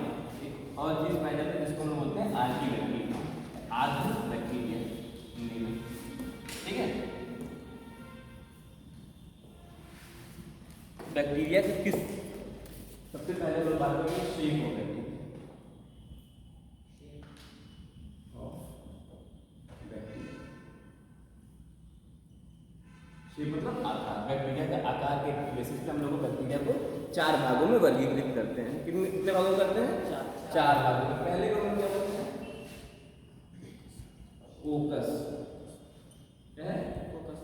एक और चीज पाई जाती है जिसको हम बोलते हैं Archie bacteria, arc bacteria Hindi में, ठीक है। बैक्टीरिया की किस, सबसे पहले लोग बात करेंगे शेप हो गई, शेप मतलब आकार। बैक्टीरिया के आकार के बेसिस पे हम लोग बैक्टीरिया को 4 भागों में वर्गीकृत करते हैं। कितने भागों में करते हैं? 4 भागों में। पहले को हम क्या बोलते हैं? ओकस। क्या है?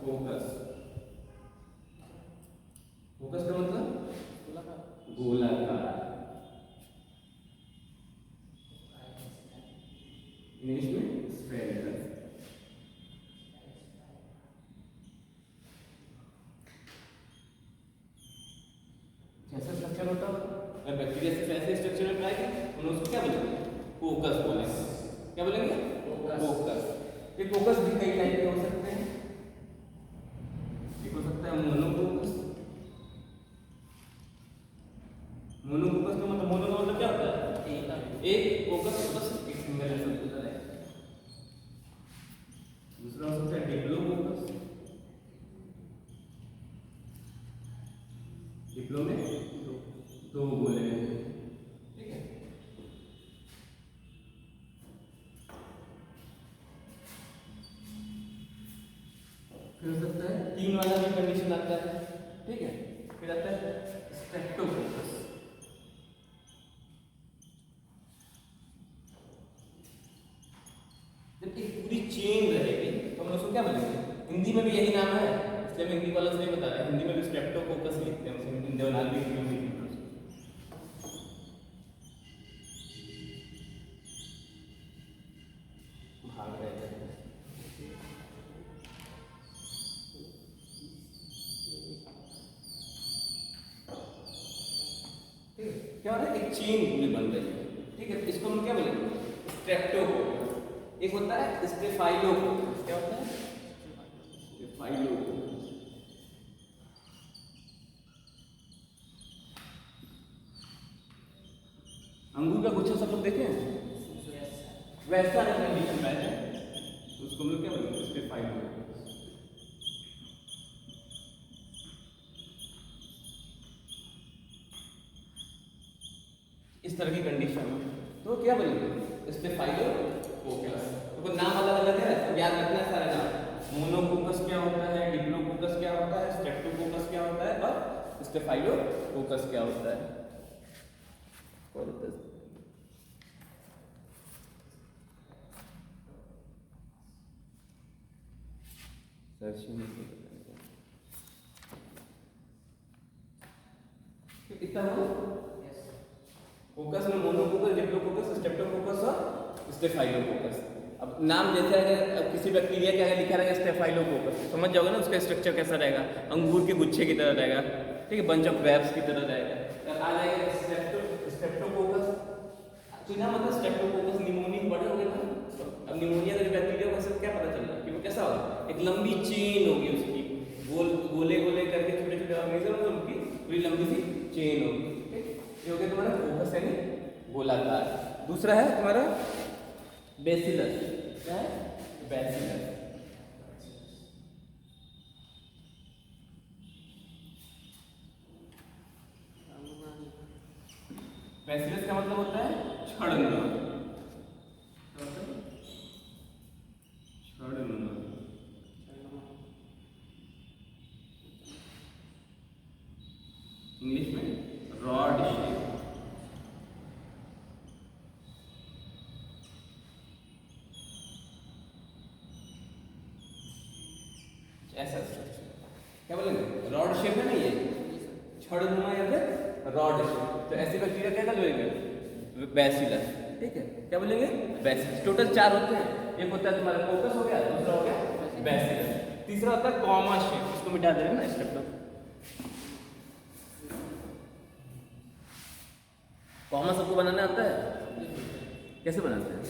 ओकस। ओकस का मतलब गोलाकार, इंग्लिश में स्फेरिकल। कैसा स्ट्रक्चर होता है? अगर बैक्टीरिया से ऐसे स्ट्रक्चर में पाएंगे उन्हें उसको क्या बोलेंगे? कोकस बोलेंगे। क्या बोलेंगे? कोकस। ये कोकस भी कई टाइप के हो सकते हैं। एक हो सकता है मोनोकोकस। मोनोकोकस का मतलब, मोनो का मतलब क्या होता है? एक कोकस बस एक सिंगल होता है। दूसरा हो सकता है डिप्लोकोकस। डिप्लो में दो गोले हैं, ठीक है। फिर हो सकता है 3 वाला भी कंडीशन आता है, ठीक है। फिर आता है स्ट्रेप्टोकोकस। जब एक पूरी चेन रहेगी तो हम उसको क्या बोलेंगे? हिंदी में भी यही नाम है, इसलिए मैं हिंदी वाला से नहीं बता रहा। हिंदी में भी स्ट्रेप्टोकोकस लिखते हैं, उसमें देवनागरी लिपि में लिखते हैं। भाग रहे थे क्या हो रहा है? एक चेन पूरी बन रही है, ठीक है। इसको हम क्या बोलेंगे? स्ट्रेप्टोकोकस। एक होता है स्टेफाइलोकोकस। क्या होता है? स्टेफाइलोकोकस। अंगूर का गुच्छा सब लोग देखे हैं? वैसा कंडीशन में है, तो उसको हम लोग क्या बोलेंगे? स्टेफाइलोकोकस। इस तरह की कंडीशन में तो क्या बोलेंगे? स्टेफाइलोकोकस। तो नाम अलग अलग है, तो याद रखना है सारे नाम। मोनोकोकस क्या होता है, डिप्लोकोकस क्या होता है, स्ट्रेप्टोकोकस क्या होता है और स्टेफाइलोकोकस क्या होता है। इतना हो फोकस में मोनोकोकस, डिप्लोकोकस, स्ट्रेप्टोकोकस और स्टेफाइलोकोकस। नाम जैसे अगर अब किसी बैक्टीरिया के आगे लिखा रहेगा स्टेफाइलोकोकस, समझ जाओगे ना उसका स्ट्रक्चर कैसा रहेगा, अंगूर के गुच्छे की तरह रहेगा, ठीक है, बंच ऑफ ग्रेप्स की तरह रहेगा। अगर आ जाएगा स्ट्रेप्टोकोकस, चिन्ह मतलब स्ट्रेप्टोकोकस निमोनिक बड़े हो गए ना, अब निमोनिया का बैक्टीरिया को क्या पता चल रहा है कि वो कैसा होगा, एक लंबी चेन होगी उसकी, गोले गोले करके छोटे छोटे ऑर्गेनिज्म उनकी पूरी लंबी सी चेन होगी, ठीक। ये हो गया तुम्हारा कोकस यानी गोलाकार। दूसरा है तुम्हारा बेसिलस, क्या है बेसिलस। बेसिलस का मतलब होता है छड़नुमा, छड़नुमा। इंग्लिश में रॉड शेप। ऐसा स्ट्रक्चर क्या बोलेंगे, रॉड शेप है ना ये, छड़नुमा या फिर रॉड शेप। तो ऐसी बैक्टीरिया क्या बोलेंगे, बेसिलस, ठीक है, क्या बोलेंगे बेसिलस। टोटल 4 होते हैं, एक होता है तुम्हारा कोकस हो गया, दूसरा हो गया बेसिलस, तीसरा होता है कॉमा शेप, इसको मिटा दे रहे हैं ना स्ट्रक्चर। कॉमा सबको बनाना आता है, कैसे बनाते हैं,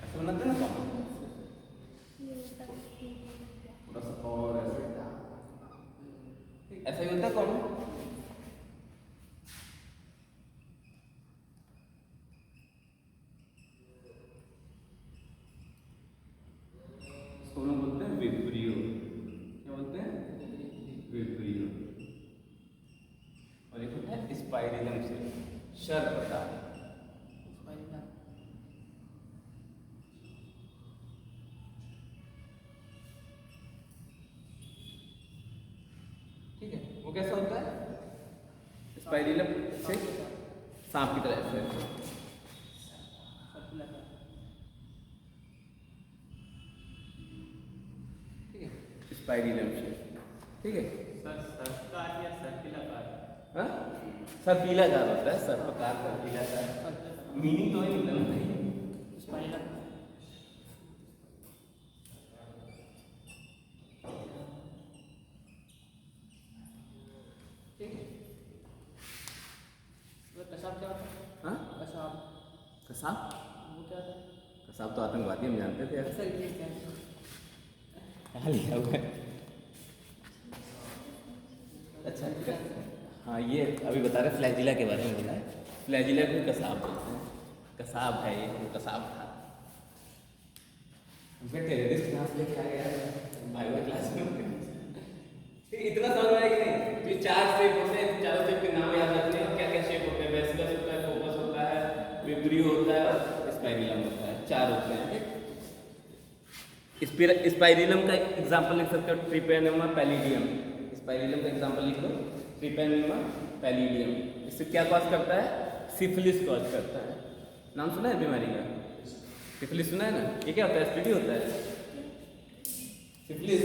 ऐसे बनाते हैं ना कॉमा, थोड़ा सा और ऐसा ही होता है कॉमा। इसको हम लोग बोलते हैं विब्रियो, क्या बोलते हैं विब्रियो। और एक होता है स्पाइरिलम से शर्पटा, ठीक है। वो कैसा होता है, स्पाइरिलम से सांप की तरह ऐसे, ठीक है, स्पाइरिलम से, ठीक है। सर्पकार या सर्पिलाकार, हाँ सर्पिलाकार होता है, सर्पकार सर्पिलाकार, मीनिंग तो है नहीं स्पाइरल। कसाब क्या होता है? हाँ कसाब, कसाब, वो क्या होता है? कसाब तो आतंकवादी हम जानते थे यार, ऐसा ये क्या है? कहाँ लिखा हुआ है। अच्छा हाँ ये अभी बता रहे फ्लैजिला के बारे में बोला है, फ्लैजिला को कसाब बोलते हैं, कसाब है ये, वो कसाब था। टेररिस्ट क्लास लेके आ गया बायो क्लास में, इतना समझ में आया कि नहीं, ये 4 शेप होते हैं, चारों शेप के नाम याद रखने हैं, क्या क्या शेप होते हैं, बेसिलस होता है, कोकस होता है, विब्रियो होता है और स्पाइरिलम होता है, 4 होते हैं, ठीक। स्पाइरिलम का एग्जांपल लिख सकते हो ट्रिपेनियमा पैलिडियम, स्पाइरिलम का एग्जांपल लिख लो ट्रिपेनियमा पैलिडियम। इससे क्या कॉज करता है, सिफिलिस कॉज करता है। नाम सुना है बीमारी का, सिफिलिस सुना है ना, ये क्या होता है, एसटीडी होता है सिफिलिस।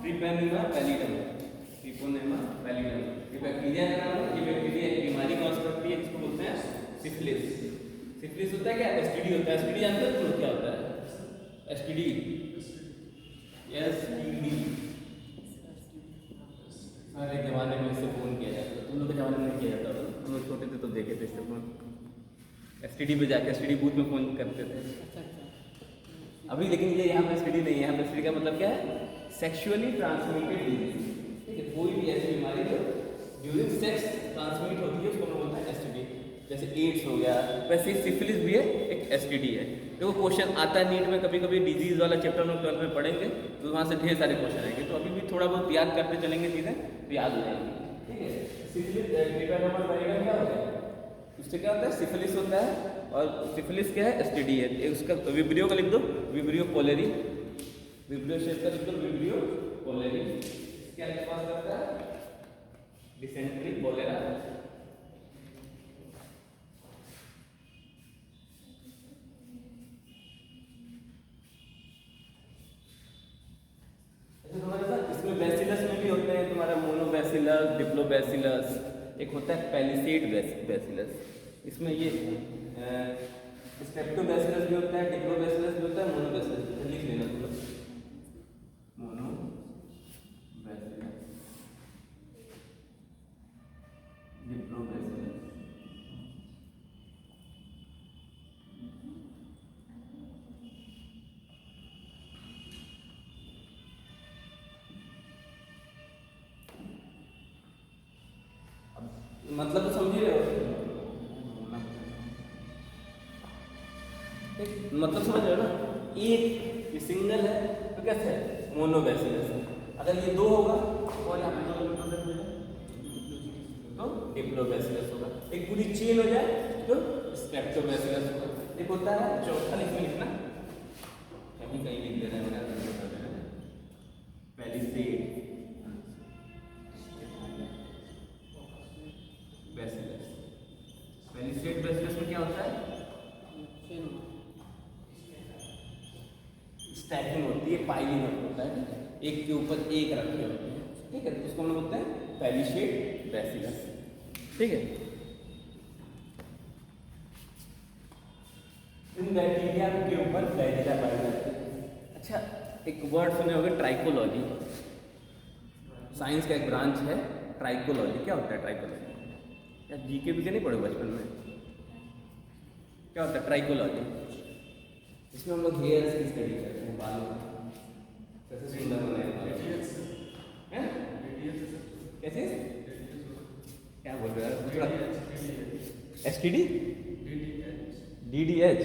ट्रिपेनियमा पैलिडियम, ट्रिपेनियमा पैलिडियम, ये बैक्टीरिया का नाम है, ये बैक्टीरिया एक बीमारी कॉज करती है जिसको बोलते हैं सिफिलिस। सिफिलिस होता है क्या, एसटीडी होता है। एसटीडी जानते हो तुम क्या होता है, एसटीडी, एसटीडी हमारे जमाने में इससे फ़ोन किया जाता था, तुम लोग के ज़माने में नहीं किया जाता था, तुम लोग छोटे थे तो देखे थे इससे फ़ोन, एसटीडी पे जाके एसटीडी बूथ में फ़ोन करते थे। अच्छा अच्छा। अभी लेकिन ये यहाँ पे एसटीडी नहीं है, यहाँ पे एसटीडी का मतलब क्या है, सेक्सुअली ट्रांसमिटेड डिजीज, ठीक है, कोई भी ऐसी बीमारी जो ड्यूरिंग सेक्स ट्रांसमिट होती है उसको हम बोलते हैं एसटीडी। जैसे एड्स हो गया, वैसे ही सिफिलिस भी है, एक एसटीडी है। देखो क्वेश्चन आता है नीट में, कभी कभी डिजीज वाला चैप्टर हम 12th में पढ़ेंगे तो वहाँ से ढेर सारे क्वेश्चन आएंगे, तो अभी भी थोड़ा बहुत याद करते चलेंगे चीज़ें तो याद हो जाएंगी, ठीक है। सिफिलिस ट्रिपेनियमा पैलिडियम क्या होता है, उससे क्या होता है, सिफिलिस होता है, और सिफिलिस क्या है, एसटीडी है। उसका विब्रियो का लिख दो, विब्रियो कोलेरी, विब्रियो शेप का लिख दो, विब्रियो कोलेरी। क्या कॉज करता है, डिसेंट्री कोलेरा। तुम्हारे साथ इसमें बैसिलस में भी होते हैं तुम्हारा मोनोबैसिलस, डिप्लोबैसिलस, एक होता है पैलिसेड बैसिलस। इसमें ये स्ट्रेप्टोबैसिलस भी होता है, डिप्लोबैसिलस भी होता है, मोनोबैसिलस भी होता है। लिख लेना पूरा, मोनोबैसिलस, डिप्लोबैसिलस। मतलब तो समझ रहे हो, मतलब समझ रहे हो ना। एक ये सिंगल है तो कैसे है, मोनोबैसिलस है। अगर ये दो होगा और यहाँ पे तो डिप्लोबैसिलस होगा। एक पूरी चेन हो जाए तो स्ट्रेप्टोबैसिलस होगा। एक होता है चौथा, इसमें लिखना कहीं कहीं लिख देना है, पैलिसेड बैसिलस। पैलिसेड बैसिलस में क्या होता है, स्टैकिंग होती है, पाइलिंग होता है, एक के ऊपर एक रखे होते हैं, ठीक है। तो उसको हम लोग बोलते हैं पैलिसेड बैसिलस, ठीक है। इन बैक्टीरिया के ऊपर फ्लैजिला पाए जाते हैं। अच्छा, एक वर्ड सुने होंगे ट्राइकोलॉजी, साइंस का एक ब्रांच है ट्राइकोलॉजी। क्या होता है ट्राइकोलॉजी? यार जीके भी नहीं पढ़े बचपन में? क्या होता है ट्राइकोलॉजी? इसमें हम लोग हेयर्स की स्टडी करते हैं, बालों कैसे सुंदर बनाए हैं, कैसे, क्या बोल रहे हैं थोड़ा, STD, DDH,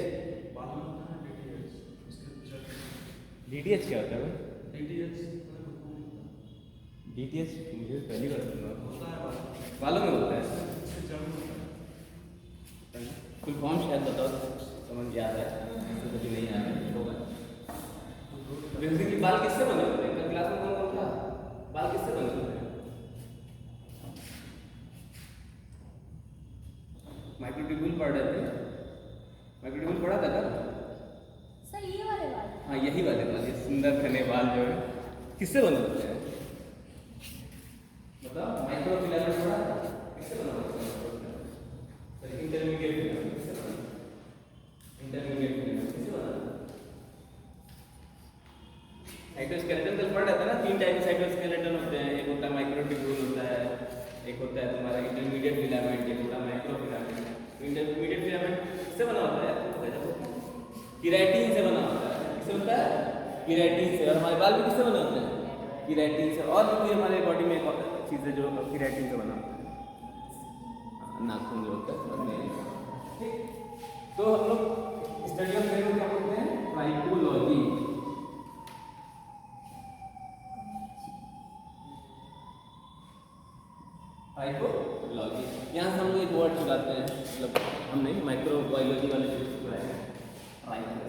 DDH क्या होता है? DDH मुझे पहली बार सुन रहा हूँ, बालों में होता है। फुल फॉर्म शायद बताओ, समझ आ रहा है, कभी नहीं आ रहा है होगा। बेसिकली बाल किससे बने होते हैं? कल क्लास में कौन था, बाल किससे बने होते हैं? माइक्रोट्यूब्यूल पढ़ रहे थे, माइक्रोट्यूब्यूल पढ़ा था कल? सर ये वाले बाल? हाँ यही वाले बाल, ये सुंदर घने बाल जो है किससे बने होते हैं बताओ? माइक्रोफिलामेंट पढ़ा था, किससे बना होता है? इंटरमीडिएट फिलामेंट किससे बना? इंटरमीडिएट फिलामेंट किससे बना? साइटोस्केलेटन कल पढ़ रहा था ना, 3 टाइप के साइटोस्केलेटन होते हैं। एक होता है माइक्रोट्यूब्यूल होता है, एक होता है तुम्हारा इंटरमीडिएट फिलामेंट, एक होता है माइक्रोफिलामेंट। इंटरमीडिएट फिलामेंट किससे बना होता है? केराटिन से बना होता है। किससे होता है? केराटिन से। और हमारे बाल भी किससे बने होते हैं? केराटिन से। और भी हमारे बॉडी में चीज़ें जो केराटिन से बना होता है, नाखून जो होता है, ठीक। तो हम लोग स्टडी ऑफ हेयर में क्या बोलते हैं? ट्राइकोलॉजी। ट्राइकोलॉजी, यहाँ से हम लोग एक वर्ड चुराते हैं, मतलब हम नहीं, माइक्रोबायोलॉजी वाले जो चुराए हैं, ट्राइकोलॉजी।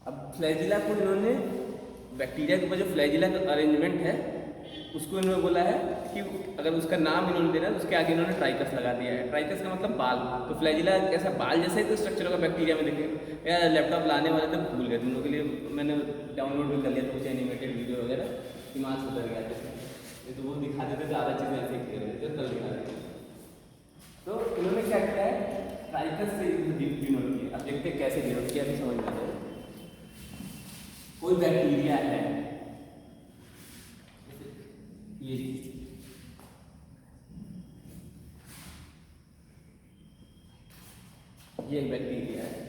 अब फ्लैजिला को इन्होंने, बैक्टीरिया के ऊपर जो फ्लैजिला का अरेंजमेंट है उसको इन्होंने बोला है कि अगर उसका नाम इन्होंने देना है उसके आगे इन्होंने ट्राइकस लगा दिया है। ट्राइकस का मतलब बाल। तो फ्लैजिला ऐसा बाल जैसा ही तो स्ट्रक्चर होगा बैक्टीरिया में। देखे यार, लैपटॉप लाने वाले थे भूल गए तुम लोग के लिए, मैंने डाउनलोड भी कर लिया था कुछ एनिमेटेड वीडियो वगैरह, दिमाग से उतर गया था। ये तो वो दिखा देते थे, आधा चीज़ें ऐसे कर रहे थे, कल दिखा देते। तो इन्होंने क्या किया है, ट्राइकस से डिनोट किया। अब देखते कैसे डिनोट किया, भी समझ में आता है। कोई बैक्टीरिया है, ये बैक्टीरिया है,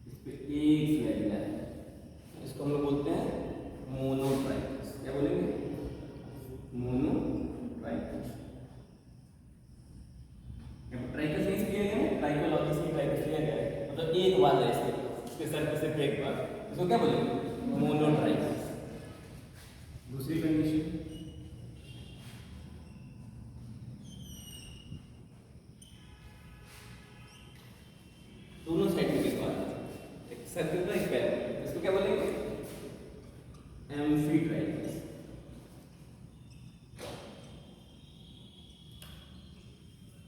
इस पे एक फ्लैजिला है, इसको हम लोग बोलते हैं मोनोट्राइकस। क्या बोलेंगे? मोनोट्राइकस। ट्राइकस नहीं किया गया, ट्राइकोलॉजी से ट्राइकस किया गया है, मतलब एक बात है इसके सर पे सिर्फ एक बात, इसको क्या बोलेंगे? मोनोट्राइकस। दूसरी कंडीशन, दोनों साइड में एक बात, एक सर्कल का एक पैर, इसको क्या बोलेंगे? एम्फीट्राइकस।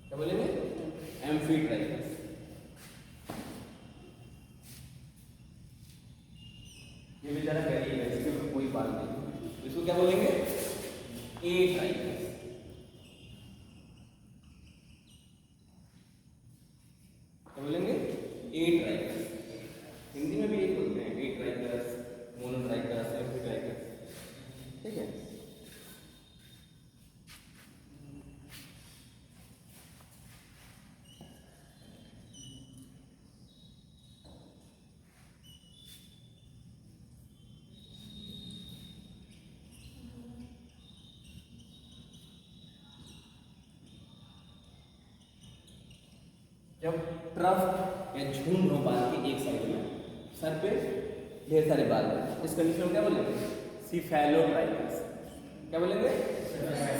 क्या बोलेंगे? एम्फीट्राइकस। ये बेचारा गरीब है, इसके ऊपर कोई बाल नहीं, इसको क्या बोलेंगे? ए ट्राइकस। क्या बोलेंगे? ए ट्राइकस। हिंदी में भी एक बोलते हैं, ए ट्राइकस, मोनोट्राइकस, एम्फीट्राइकस, ठीक है। जब ट्रफ या झुंड हो बाल के एक साइड में, सर पे ढेर सारे बाल हैं, इस कंडीशन में क्या बोलेंगे? सिफेलोट्राइकस। क्या बोलेंगे?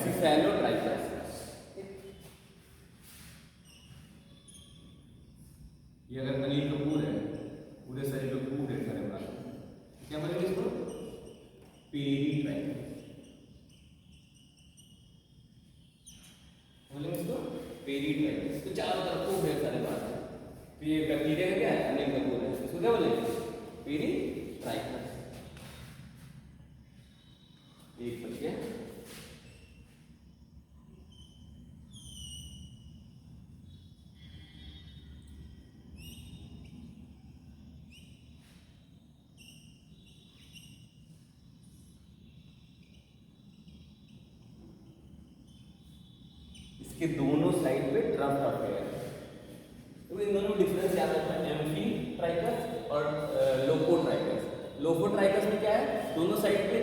सिफेलोट्राइकस। ये अगर अनिल कपूर है, पूरे शरीर पे खूब ढेर सारे बाल, क्या बोलेंगे इसको? पेरीट्राइकस। बोलेंगे इसको पेरीट्राइकस। तो चारों तरफ खूब ढेर सारे बाल हैं, तो ये बैक्टीरिया का क्या है? अनिल कपूर है, इसको क्या बोलेंगे? पेरीट्राइकस। एक बच गया। इसके दोनों साइड पे ट्रफ ट्रफ है, तो इन दोनों में डिफरेंस याद रखना है, एम्फीट्राइकस और लोफोट्राइकस। लोफोट्राइकस में क्या है? दोनों साइड पे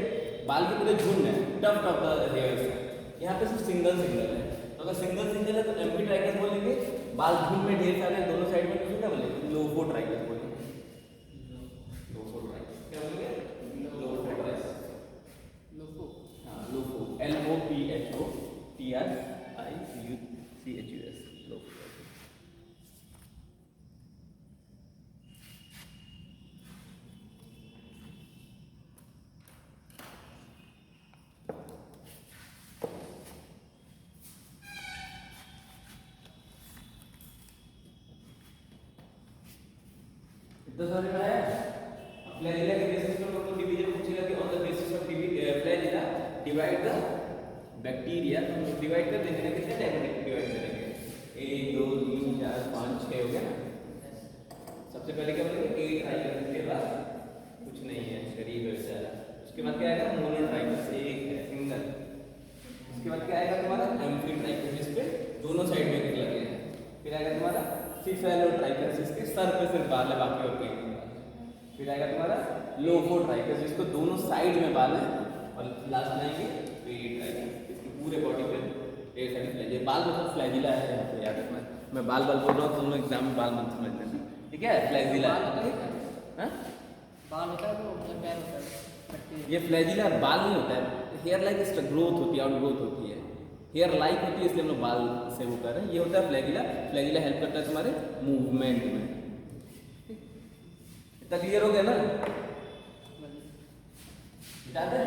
बाल के पूरे झुंड है, टफ टफ हेयर्स है। यहाँ पे सिर्फ सिंगल है, तो अगर सिंगल है तो एम्फीट्राइकस बोलेंगे। बाल झुंड में ढेर सारे दोनों साइड में, तो क्या बोलेंगे? लोफोट्राइकस बोलेंगे। लोफोट्राइकस क्या बोलेंगे? लोफोट्राइकस। लोफो। हाँ, लोफो, LOPHOTRICUCHUS, लोफो। इतना समझ में आया? फ्लैजिला के बेसिस पर मतलब डिवीजन पूछेगा कि on the basis of flagella divide the bacteria, तो डिवाइड कर देंगे ना, कितने टाइप में डिवाइड करेंगे? 1 2 3 4 5 6 हो गया ना। सबसे पहले क्या बोलेंगे? ए ट्राइकस के बाद कुछ नहीं है, शरीर वैसा है। उसके बाद क्या आएगा? मोनोट्राइकस, एक है, सिंगल। उसके बाद क्या आएगा तुम्हारा? एम्फीट्राइकस, जिस पे दोनों साइड में लगे हैं। फिर आएगा तुम्हारा सिफेलोट्राइकस, जिसके सर पे सिर्फ बाल है, बाकी और कहीं नहीं बाल। फिर आएगा तुम्हारा लोफोट्राइकस, जिसको दोनों साइड में बाल है। और लास्ट में आएंगे पेरीट्राइकस, इसकी पूरे बॉडी पे ढेर सारी फ्लैजिला। बाल मतलब फ्लैजिला है, यहाँ पे याद रखना। मैं बाल बोल रहा हूँ, तुम लोग एग्जाम में बाल मत समझ लेना, ठीक है? फ्लैजिला बाल होता है? हाँ? बाल होता है तो मतलब पैर होता है? ये फ्लैजिला बाल नहीं होता है, हेयर लाइक ग्रोथ होती है, आउट ग्रोथ होती है, हेयर लाइक होती है, इसलिए हम लोग बाल से वो कर रहे हैं। ये होता है फ्लैजिला। फ्लैजिला हेल्प करता है तुम्हारे मूवमेंट में। इतना क्लियर हो गया ना? याद है?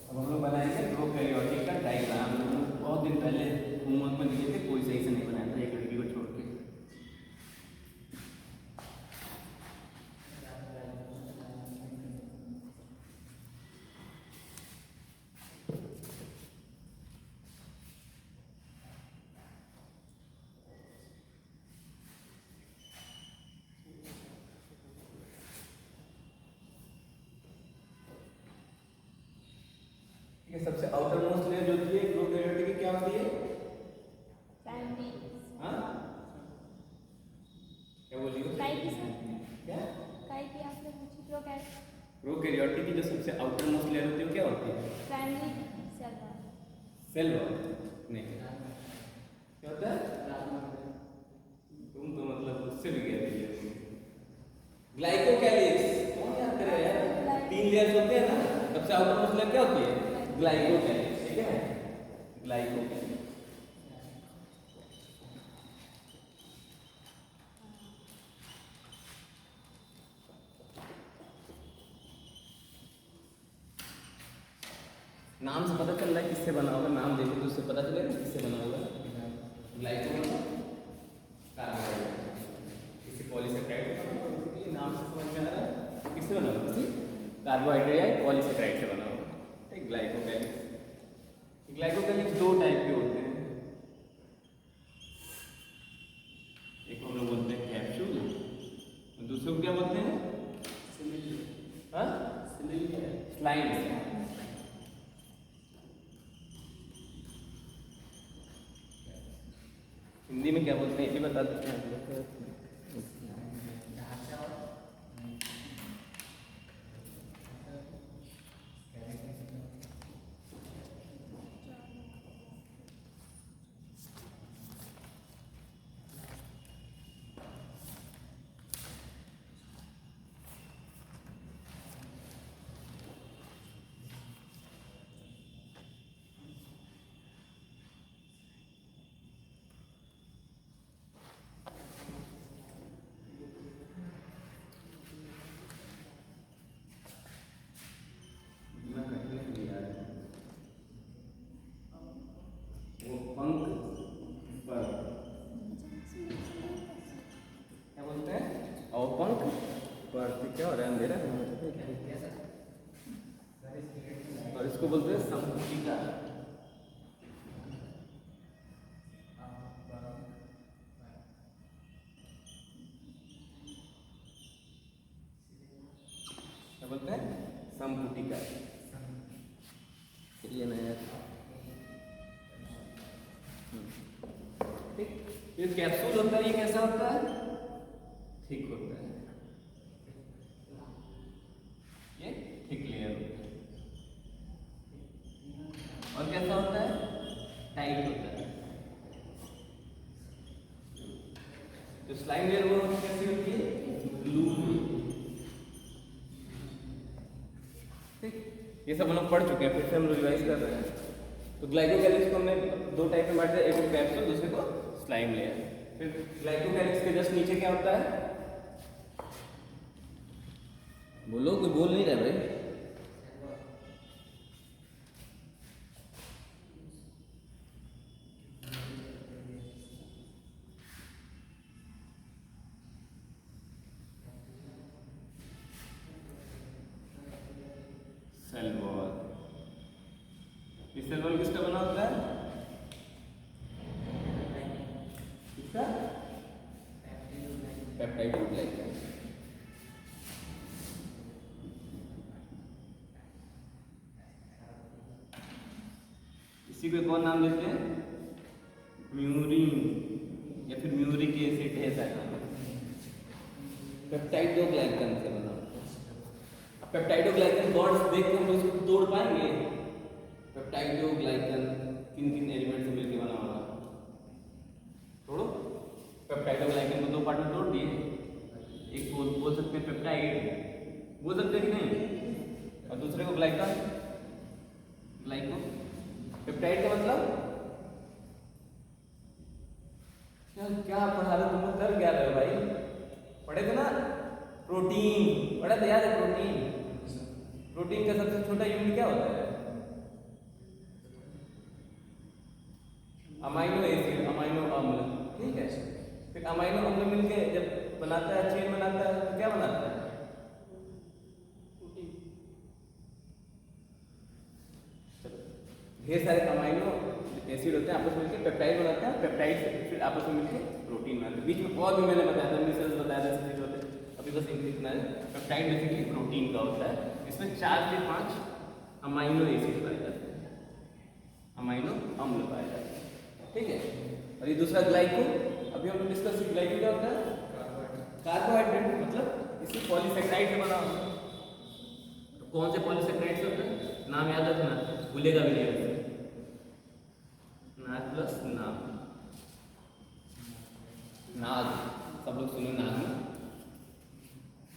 अब हम लोग बनाएंगे प्रोकैरियोटिक का डायग्राम। बहुत दिन पहले होमवर्क में दिए थे, कोई सही से नहीं बनाया था, एक लड़की को छोड़ के। ये सबसे आउटर मोस्ट लेयर जो होती है प्रोकैरियोटिक की, क्या होती है? प्राइमरी। हाँ, क्या बोलिए? काय की सर? क्या? काय की आपने पूछी? प्रोकैरियोटिक की जो सबसे आउटर मोस्ट लेयर होती है वो क्या होती है? Primary cell wall. Cell wall नहीं, क्या होता है? तुम तो मतलब उससे भी गए थे। ग्लाइकोकैलिक्स, कौन याद करे यार? 3 लेयर्स होते हैं ना, सबसे आउटर मोस्ट लेयर क्या होती है? ग्लाइकोकैलिक्स, ठीक है? ग्लाइकोकैलिक्स। नाम से पता चल रहा है किससे बना होगा, नाम देखो तो उससे पता चलेगा किससे बना होगा। Glycogen carbohydrate. कार्बोहाइड्रेट या पॉलीसेकेराइड से बना होगा। ठीक, ग्लाइकोकैलिक्स। ग्लाइकोकैलिक्स दो टाइप के होते हैं, एक हम लोग बोलते हैं कैप्सूल, दूसरे को क्या बोलते हैं? स्लाइम। हिंदी में क्या बोलते हैं ये बता देते हैं आप लोग। क्या हो रहा है अंधेरा है? और इसको बोलते हैं संपुटिका। क्या बोलते हैं? संपुटिका। ये नया ठीक। ये कैप्सूल होता है, ये कैसा होता है? थिक होता है, ये थिक लेयर होता है। और कैसा होता है? टाइट होता है। तो स्लाइम लेयर वो कैसी होती है? लूज। ठीक, ये सब हम लोग पढ़ चुके हैं, फिर से हम रिवाइज कर रहे हैं। तो ग्लाइकोकैलिक्स को हमने दो टाइप में बांट दिया, एक को कैप्सूल, दूसरे को स्लाइम लेयर। फिर ग्लाइकोकैलिक्स के जस्ट नीचे क्या होता है? बोलो, कोई बोल नहीं रहा भाई। Cell wall. ये सेल वॉल किसका बना होता है? किसका? पेप्टाइडोग्लाइकन। इसी को कौन नाम देते हैं? म्यूरिन या फिर म्यूरिक एसिड है ऐसा। पेप्टाइडोग्लाइकन से बना। पेप्टाइडोग्लाइकन बॉन्ड्स देख के हम इसको तोड़ पाएंगे? पेप्टाइडोग्लाइकन किन किन एलिमेंट से मिलकर बना होगा? तोड़ो। पेप्टाइडोग्लाइकन को दो पार्ट में तोड़ दिए, एक को बोल सकते हैं पेप्टाइड, बोल सकते हैं कि नहीं, और दूसरे को ग्लाइकन। ग्लाइको पेप्टाइड का मतलब क्या पढ़ा रहे तुम लोग? कर क्या रहे हो भाई? पढ़े थे ना प्रोटीन, पढ़ा था, याद है प्रोटीन? प्रोटीन का सबसे छोटा यूनिट क्या होता है? अमाइनो एसिड, अमाइनो अम्ल। ठीक है, फिर अमाइनो अम्ल मिलके जब बनाता है, चेन बनाता है, तो क्या बनाता है? ढेर सारे अमाइनो एसिड होते हैं, आपस में मिलकर पेप्टाइड बनाते हैं, पेप्टाइड से फिर आपस में मिलकर प्रोटीन बनाते हैं। बीच में और भी मैंने बताया था, मिसल्स बताया था, सब होते हैं। अभी बस इतना है, पेप्टाइड बेसिकली प्रोटीन का होता है। इसमें 4 से 5 अमाइनो एसिड पाए जाते हैं, अमाइनो अम्ल पाए जाते हैं। ठीक है, और ये दूसरा ग्लाइको, अभी हम लोग डिस्कस की। ग्लाइको क्या होता है? कार्बोहाइड्रेट, मतलब इसी पॉलीसेकेराइड से बना होता है। तो कौन से पॉलीसेकेराइड से होता है? नाम याद रखना, भूलेगा भी नहीं। नाग प्लस नाग, नाग, सब लोग सुनो नाग में।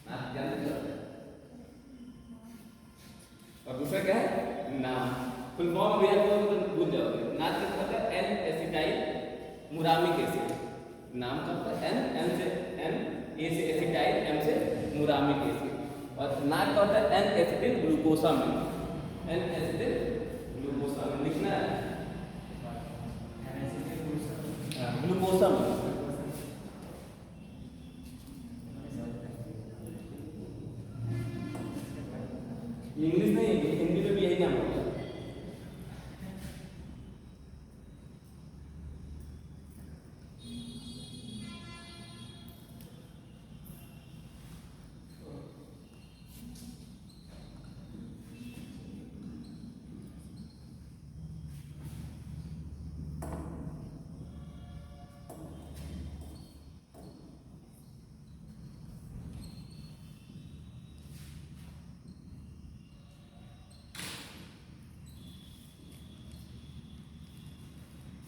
नाग जानते हो? और दूसरा क्या है? नाम। फुल फॉर्म भी याद करो तो भूल जाओगे। नाग का मतलब है एन एसिटाइल मुरामिक एसिड। नाम का मतलब एन से एन, ए से एसिटाइल, एम से मुरामिक एसिड। और नाग का होता है N acetyl glucosamine. N acetyl glucosamine लिखना है, ग्लूकोसामिन। इंग्लिश नहीं, हिंदी में भी यही नाम होता है।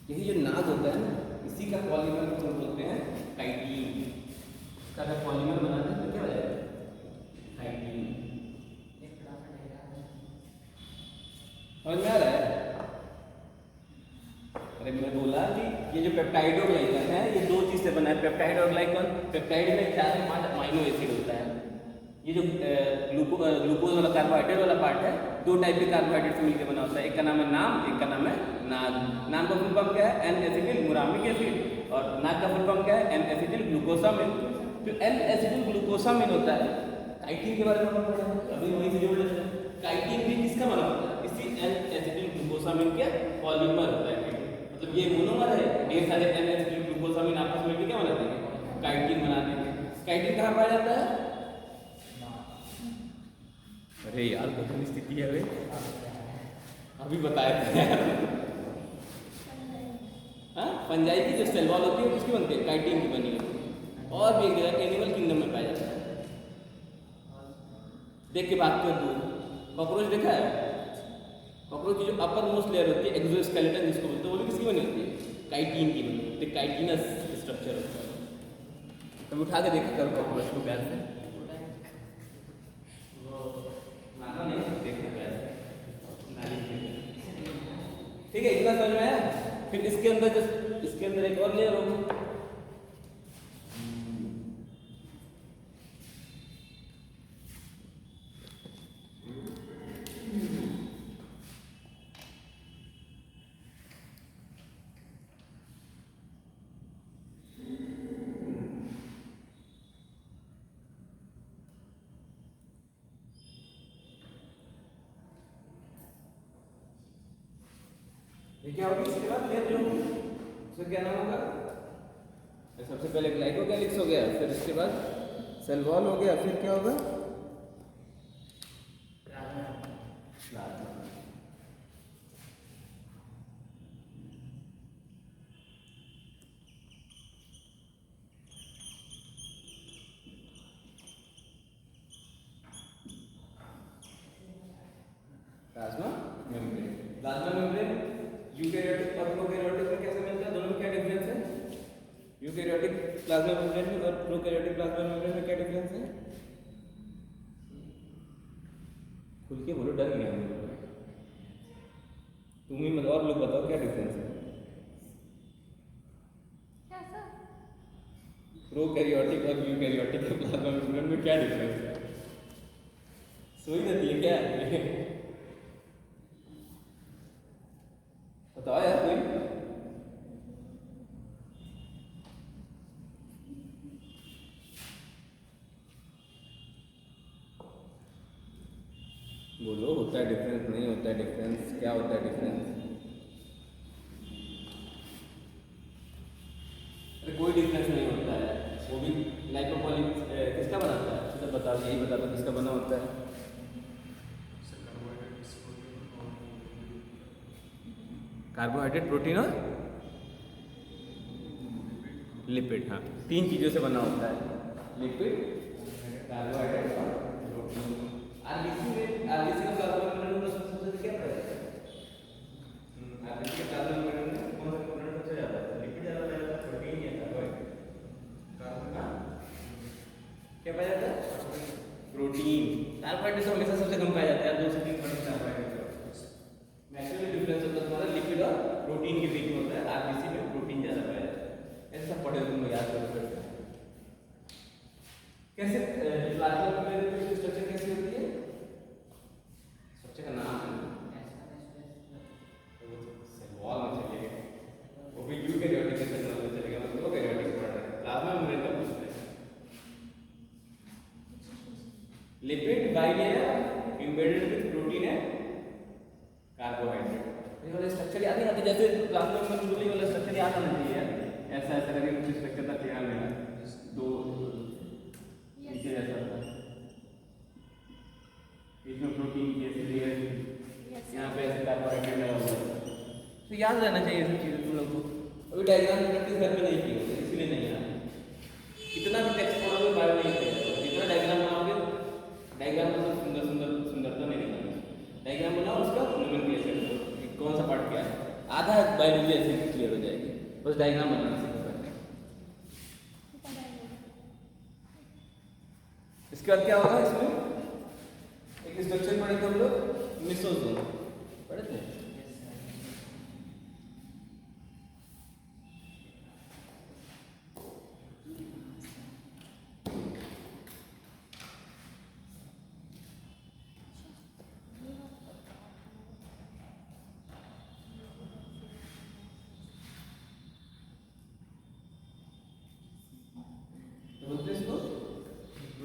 यही जो नाज होता है ना, इसी का पॉलीमर को हम बोलते हैं काइटिन। इसका अगर पॉलीमर बनाते हैं तो क्या हो जाएगा? काइटिन। समझ में आ रहा है? अरे मैं बोला कि ये जो पेप्टाइड और ग्लाइकन है, ये दो चीज से बना है, पेप्टाइड और ग्लाइकन। पेप्टाइड में 4 से 5 अमाइनो एसिड होता है। ये जो ग्लूकोज वाला कार्बोहाइड्रेट वाला पार्ट है, 2 टाइप के कार्बोहाइड्रेट से मिलकर बना होता है। एक का नाम है नाम, एक का नाम है नाग। नाम का फुल फॉर्म क्या है? N acetyl glutamic acid. और नाग का फुल फॉर्म क्या है? N acetyl glucosamine. जो एन एसिटिल ग्लूकोसामिन होता है, काइटिन के बारे में हम पढ़े हैं, अभी वहीं से जोड़ लेते हैं। काइटिन भी किसका बना होता है? इसी एन एसिटिल ग्लूकोसामिन के पॉलीमर होता है। मतलब ये मोनोमर है, ढेर सारे एन एसिटिल ग्लूकोसामिन आपस में क्या बनाते हैं? काइटिन बनाते हैं। काइटिन कहाँ पाया जाता है? अरे यार कितनी स्थिति है वे, अभी बताए थे। हाँ, फंजाई की जो सेल वॉल होती है किसकी बनती है? काइटिन की बनी होती है। और भी एक जगह एनिमल किंगडम में पाया जाता है। देख के बात कर दूर, कॉकरोच देखा है? कॉकरोच की जो अपर मोस्ट लेयर होती है, एक्सोस्केलेटन जिसको बोलते हैं, वो भी किसकी बनी होती है? काइटिन की बनी होती है। काइटिनस स्ट्रक्चर होता है। कभी उठा के देखा करो कॉकरोच को प्यार से। ठीक है, इतना समझ में आया? फिर इसके अंदर एक और लेयर होगी। ये क्या होगी? इसके बाद लेयर जो होगी उसका क्या नाम होगा? सबसे पहले ग्लाइकोकैलिक्स हो गया, फिर इसके बाद सेल वॉल हो गया, फिर क्या होगा? Plasma membrane. Plasma membrane eukaryotic और प्रोकैरियोटिक में कैसे मिलता है? दोनों में क्या डिफरेंस है? यूकैरियोटिक प्लाज्मा मेम्ब्रेन में और प्रोकैरियोटिक प्लाज्मा मेम्ब्रेन में क्या डिफरेंस है? खुल के बोलो, डर गया मैं। तुम ही मतलब, और लोग बताओ क्या डिफरेंस है? क्या सर? प्रोकैरियोटिक और यूकैरियोटिक प्लाज्मा मेम्ब्रेन में क्या डिफरेंस है? सोई रहती है क्या? बताओ यार कोई। बोलो, होता है डिफरेंस? नहीं होता है डिफरेंस? क्या होता है डिफरेंस? अरे कोई डिफरेंस नहीं होता है। वो भी लाइकोपोलिक किसका बनाता है? तो बताओ, यही बता दो किसका बना होता है? कार्बोहाइड्रेट, प्रोटीन और लिपिड। हाँ, 3 चीजों से बना होता है। लिपिड, कार्बोहाइड्रेट और प्रोटीन। आरबीसी का प्लाज्मा मेम्ब्रेन में सबसे क्या पड़ता है? आरबीसी के प्लाज्मा मेम्ब्रेन में कौन सा कंपोनेंट सबसे ज्यादा है? लिपिड ज्यादा पाया जाता है, प्रोटीन या कार्बोहाइड्रेट? क्या पाया जाता है? प्रोटीन। कार्बोहाइड्रेट हमेशा सबसे कम पाया जाता है, 2 से 3% कार्बोहाइड्रेट। मैक्सिमम डिफरेंस होता है तुम्हारा लिपिड और प्रोटीन के बीच में होता है। आरबीसी में प्रोटीन ज्यादा पाया जाता है। ऐसा पढ़े हो तुम, याद करो फिर से। कैसे प्लाज्मा मेम्ब्रेन की स्ट्रक्चर कैसी होती है? स्ट्रक्चर का नाम है सेल वॉल में चलेगा, वो भी यूकैरियोटिक के सेल में चलेगा, मतलब प्रोकैरियोटिक पढ़ रहे हैं। प्लाज्मा मेम्ब्रेन का पूछते हैं। Lipid bilayer, embedded with protein and carbohydrate. ये वाला स्ट्रक्चर याद नहीं आती, जैसे क्लास में हम बोली वाला स्ट्रक्चर याद आना चाहिए यार, ऐसा ऐसा करके कुछ स्ट्रक्चर था तेरा मेरा दो नीचे जैसा था, इसमें प्रोटीन की ऐसी लेयर, यहाँ पे ऐसे कार्बोहाइड्रेट लगा हुआ है, तो याद रहना चाहिए ये सब चीज़ें तुम लोग को। अभी डायग्राम की प्रैक्टिस घर में नहीं की होगी, इसलिए नहीं आया। कितना भी टेक्स्ट पढ़ोगे बायो नहीं करेगा, जितना डायग्राम बनाओगे, डायग्राम मतलब सुंदरता नहीं दिखाना, डायग्राम बनाओ उसका नोमेनक्लेचर करो कि कौन सा पार्ट क्या है, आधा बायोलॉजी ऐसे क्लियर हो जाएगी, बस डायग्राम बनाना सीखो करके। इसके बाद क्या होगा, इसमें एक स्ट्रक्चर पढ़ेंगे हम लोग, मेसोजोम पढ़े थे।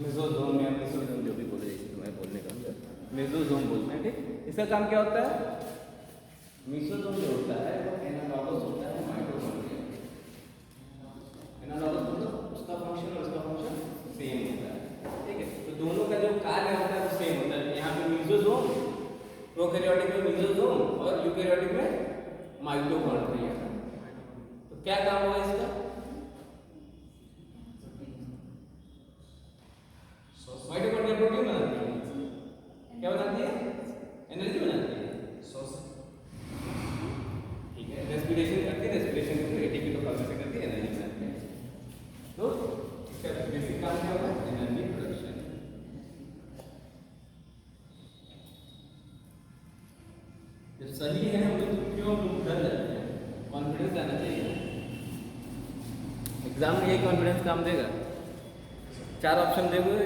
मेसोजोम या मेसोजोम जो भी बोले, तुम्हें बोलने का मेसोजोम बोलते हैं, ठीक। इसका काम क्या होता है, मेसोजोम जो होता है वो एनालॉगस होता है माइटोकॉन्ड्रिया। एनालॉगस मतलब उसका फंक्शन और उसका फंक्शन सेम होता है, ठीक है। तो दोनों का जो कार्य होता है वो सेम होता है। यहाँ पे मेसोजोम, प्रोकैरियोटिक में मेसोजोम और यूकैरियोटिक में माइटोकॉन्ड्रिया। तो क्या काम होगा इसका, माइटोकॉन्ड्रिया प्रोटीन बनाती है, क्या बनाती है, एनर्जी बनाती है, ठीक है। रेस्पिरेशन करती है, रेस्पिरेशन को एटीपी को फॉर्मेशन करके एनर्जी बनाती है। तो इसका बेसिक काम क्या होगा, एनर्जी प्रोडक्शन। जब सही है हम लोग क्यों डर जाते हैं, कॉन्फिडेंस आना चाहिए। एग्जाम में यही कॉन्फिडेंस काम देगा, 4 ऑप्शन देंगे,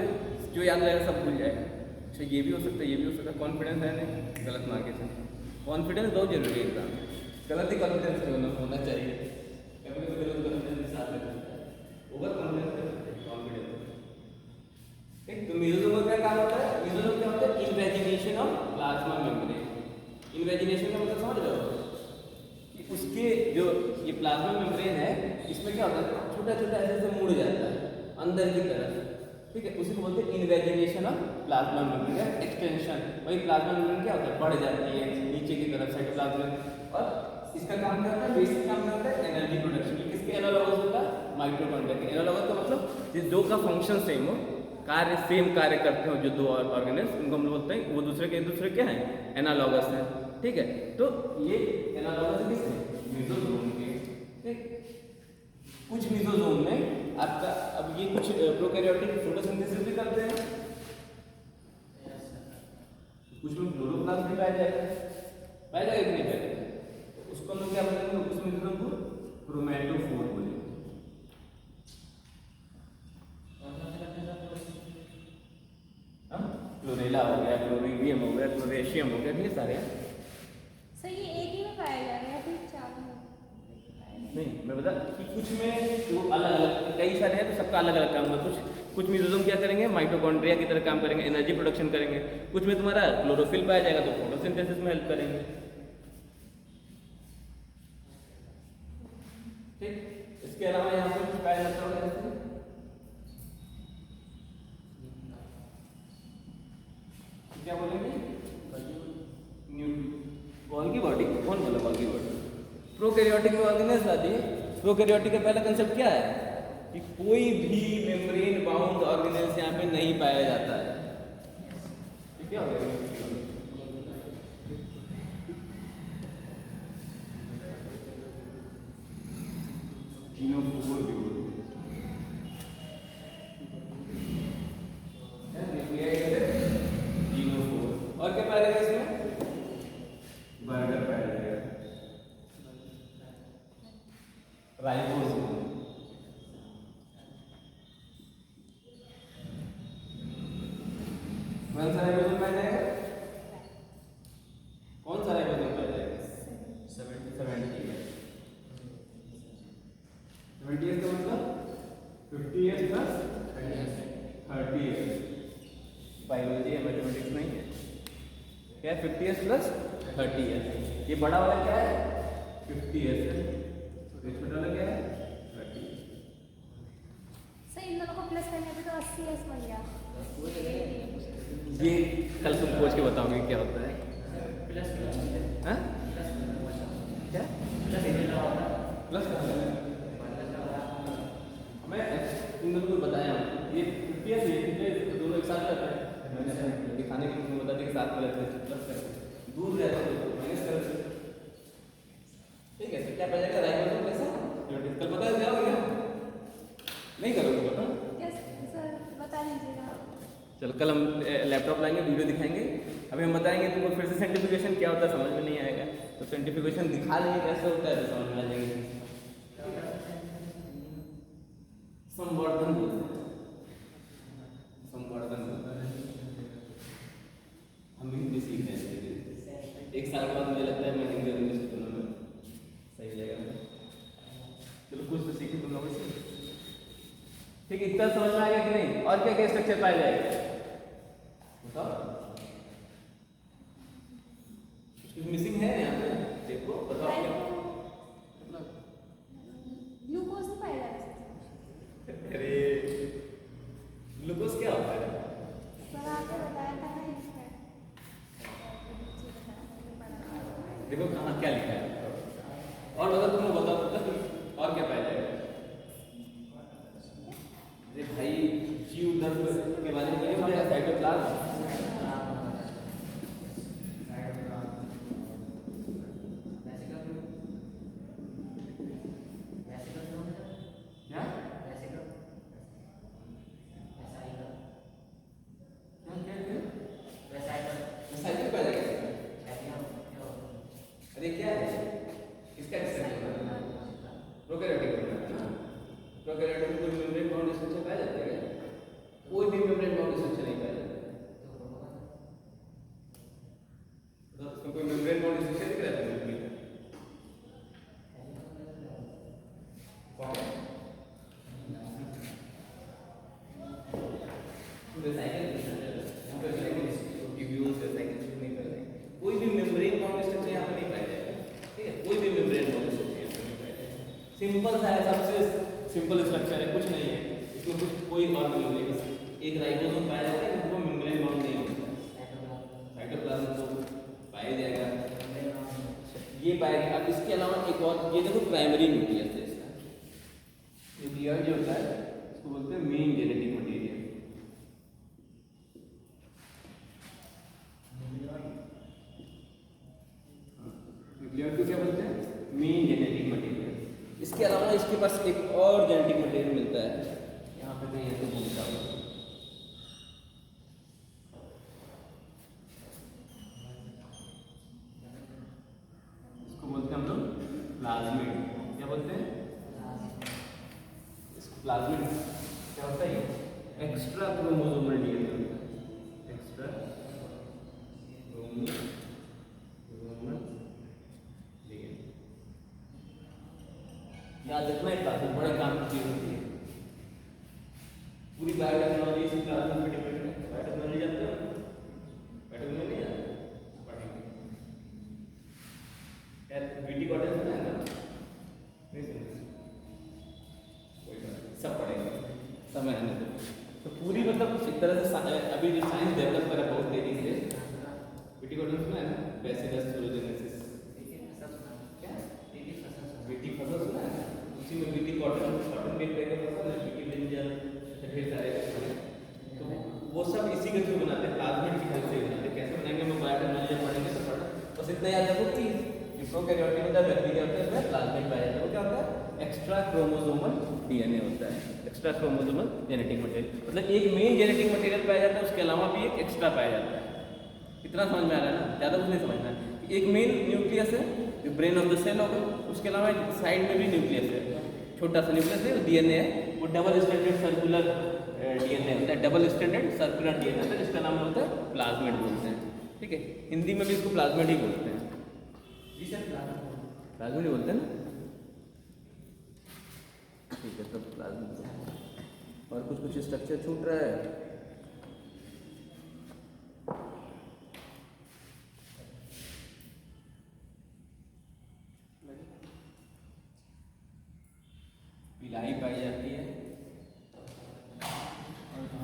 जो याद रहेगा सब भूल जाएगा, अच्छा ये भी हो सकता है, ये भी हो सकता है, कॉन्फिडेंस है नहीं, गलत मार्के से। कॉन्फिडेंस बहुत जरूरी है एग्जाम में, गलत ही कॉन्फिडेंस होना चाहिए, कभी कभी गलत कॉन्फिडेंस साथ में रहता है, ओवर कॉन्फिडेंस कॉन्फिडेंस, ठीक। तो मेसोजोम का क्या काम होता है, मेसोजोम क्या होता है, invagination of plasma membrane. Invagination का मतलब समझ रहे हो कि उसके जो ये प्लाज्मा मेम्ब्रेन है, इसमें क्या होता है, छोटा छोटा ऐसे मुड़ जाता है अंदर की तरफ, ठीक है। उसी को बोलते हैं invagination of plasma membrane, extension. वही प्लाज्मा मेम्ब्रेन क्या होता है, बढ़ जाती है नीचे की तरफ साइटोप्लाज्म, और इसका काम क्या होता है, बेसिक काम क्या होता है, एनर्जी प्रोडक्शन। किसके एनालॉगस होता है, माइटोकॉन्ड्रिया के। एनालॉगस का मतलब जिस दो का फंक्शन सेम हो, कार्य सेम कार्य करते हो, जो दो ऑर्गेनेल्स, उनको हम लोग बोलते हैं वो दूसरे क्या है, एनालॉगस है, ठीक है। तो ये एनालॉगस किसके, मेसोजोम के, ठीक। कुछ मेसोजोम में आपका, अब ये कुछ प्रोकैरियोटिक फोटोसिंथेसिस भी करते हैं, कुछ में क्लोरोप्लास्ट भी पाया जाएगा कि नहीं पाएगा, उसको हम लोग क्या बोलेंगे, उस मेसोजोम को क्रोमैटोफोर बोलेंगे। क्लोरेला हो गया, क्लोरीडियम हो गया, क्लोरेशियम हो गया, ये सारे सर ये एक ही में पाया जाएगा या फिर 4 में? नहीं, मैं बता कि कुछ में जो अलग अलग कई सारे हैं, तो सबका अलग अलग काम होगा। कुछ मेसोजोम क्या करेंगे, माइटोकॉन्ड्रिया की तरह काम करेंगे, एनर्जी प्रोडक्शन करेंगे। कुछ में तुम्हारा क्लोरोफिल पाया जाएगा, तो फोटोसिंथेसिस में हेल्प करेंगे, ठीक। इसके अलावा यहाँ पर कुछ पाया जाता होगा, क्या बोलेंगे, गोल्गी बॉडी। कौन बोला गोल्गी बॉडी? प्रोकैरियोटिक में ऑर्गेनेल्स आती है। प्रोकैरियोटिक का पहला कंसेप्ट क्या है कि कोई भी मेम्ब्रेन बाउंड ऑर्गेनेल्स यहाँ पे नहीं पाया जाता है। क्या हो गया, और क्या पाया जाएगा इसमें, बर्गर पाया जाएगा, राइबोसोम, कौन सा राइबोसोम पाया जाएगा, कौन सा राइबोसोम पाया जाएगा, 70 का मतलब 50 प्लस 30। बायोलॉजी या मैथमेटिक्स नहीं है, क्या है 50s प्लस 30s। ये बड़ा वाला क्या है 50s है, ये छोटा वाला क्या है 30s। सर इन दोनों को प्लस करने पे तो 80s बन गया। ये कल तुम खोज के बताओगे क्या होता है। हाँ क्या प्लस मैं इन दोनों को बताया हूँ, ये 50s ये दोनों एक साथ रहता है। मैंने दिखाने के लिए बता दिया कि साथ में रहते हैं, प्लस करते दूर रहते हैं तो माइनस कर। ठीक है तो क्या पड़ जाएगा राइबोसोम कैसा कल पता है क्या हो गया नहीं करोगे पता। यस सर बता दीजिएगा। चलो कल हम लैपटॉप लाएंगे वीडियो दिखाएंगे। अभी हम बताएंगे तुमको फिर से सेंटिफिकेशन क्या होता है समझ में नहीं आएगा, तो सेंटिफिकेशन दिखा लेंगे कैसे होता है तो समझ में आ जाएंगे। संवर्धन बोलते हैं, संवर्धन बोलते हैं। हम हिंदी सीख रहे हैं एक साल के बाद मुझे लगता है मैं हिंदी और इंग्लिश दोनों में सही लगेगा। चलो कुछ तो सीखे तुम लोगों से। ठीक है इतना समझ में आ गया कि नहीं, और क्या क्या स्ट्रक्चर पाया जाएगा बताओ। कुछ मिसिंग है यहाँ पे देखो बताओ क्या। ग्लूकोज नहीं पाया जाता। अरे ग्लूकोज क्या होता है सर आपने बताया था ना इसमें। देखो कहाँ क्या लिखा है और बता तुम बताओ और क्या पाया जाएगा। अरे भाई जीव दर्द के बारे में नहीं बताया साइटोप्लाज्म। कोई भी मेम्ब्रेन बाउंड स्ट्रक्चर यहाँ पे नहीं पाया जाएगा। ठीक है कोई भी मेम्ब्रेन बाउंड स्ट्रक्चर सिंपल सा है, सबसे सिंपल स्ट्रक्चर है, कुछ नहीं है इसमें, कुछ कोई ऑर्गन नहीं है। एक राइबोसोम पाया जाता है वो मेम्ब्रेन बाउंड नहीं होता, साइटोप्लाज्म तो पाया जाएगा ये पाएगा। अब इसके अलावा एक और ये देखो प्राइमरी न्यूक्लियस है इसका। न्यूक्लियर जो होता है इसको बोलते हैं मेन जेनेटिक मटेरियल। न्यूक्लियर को क्या बोलते हैं मेन जेनेटिक मटेरियल। इसके अलावा इसके पास एक और जेनेटिक मटेरियल मिलता है यहाँ पे कहीं तो भूलता हूँ। इसको बोलते हैं हम लोग प्लाज्मिड। क्या बोलते हैं इसको प्लाज्मिड। क्या होता है एक्स्ट्रा क्रोमोसोमल डीएनए होता है, एक्स्ट्रा क्रोमोसोमल डीएनए। याद रखना है प्लाज्मिड बड़े काम की चीज होती है। पूरी बायोटेक्नोलॉजी इसी प्लाज्मिड पे डिपेंड है। बायोटेक्नोलॉजी जानते हो बायोटेक्नोलॉजी नहीं जानते पढ़ेंगे यार बीटी कॉटन सुना है ना नहीं सुना कोई बात सब पढ़ेंगे समय आने दो। तो पूरी मतलब एक तरह से अभी जो साइंस डेवलप करा बहुत तेजी से बीटी कॉटन सुना है ना बेसिलस थ्रोजेनेसिस क्या बीटी फसल सुना है उसी में बीटी कॉटन कॉटन के पेड़ का फसल है बीटी ब्रिंजल ढेर सारे तो वो सब इसी के थ्रू बनाते हैं प्लाज्मिड की हेल्प से बनाते हैं। कैसे बनाएंगे हम बायोटेक्नोलॉजी पढ़ेंगे तो पढ़ो बस इतना याद रखो कि प्रोकैरियोटिक में जब बैक्टीरिया होता है उसमें प्लाज्मिड पाया जाता है। वो क्या होता है एक्स्ट्रा क्रोमोसोमल डीएनए होता है, एक्स्ट्रा क्रोमोसोमल जेनेटिक मटेरियल। मतलब एक मेन जेनेटिक मटेरियल पाया जाता है उसके अलावा भी एक एक्स्ट्रा पाया जाता है। इतना समझ में आ रहा है ना, ज़्यादा कुछ नहीं समझना है। एक मेन न्यूक्लियस है जो ब्रेन ऑफ द सेल होगा, उसके अलावा साइड में भी न्यूक्लियस है, छोटा सा न्यूक्लियस है डीएनए है, वो डबल स्टैंडर्ड सर्कुलर डीएनए होता है, डबल स्टैंडर्ड सर्कुलर डीएनए होता है जिसका नाम होता है प्लाज्मिड बोलते हैं। ठीक है हिंदी में भी इसको प्लाज्मिड ही बोलते हैं। जी सर प्लाज्मिड ही बोलते हैं ना। ठीक है तब प्लाज्मिड और कुछ स्ट्रक्चर छूट रहा है।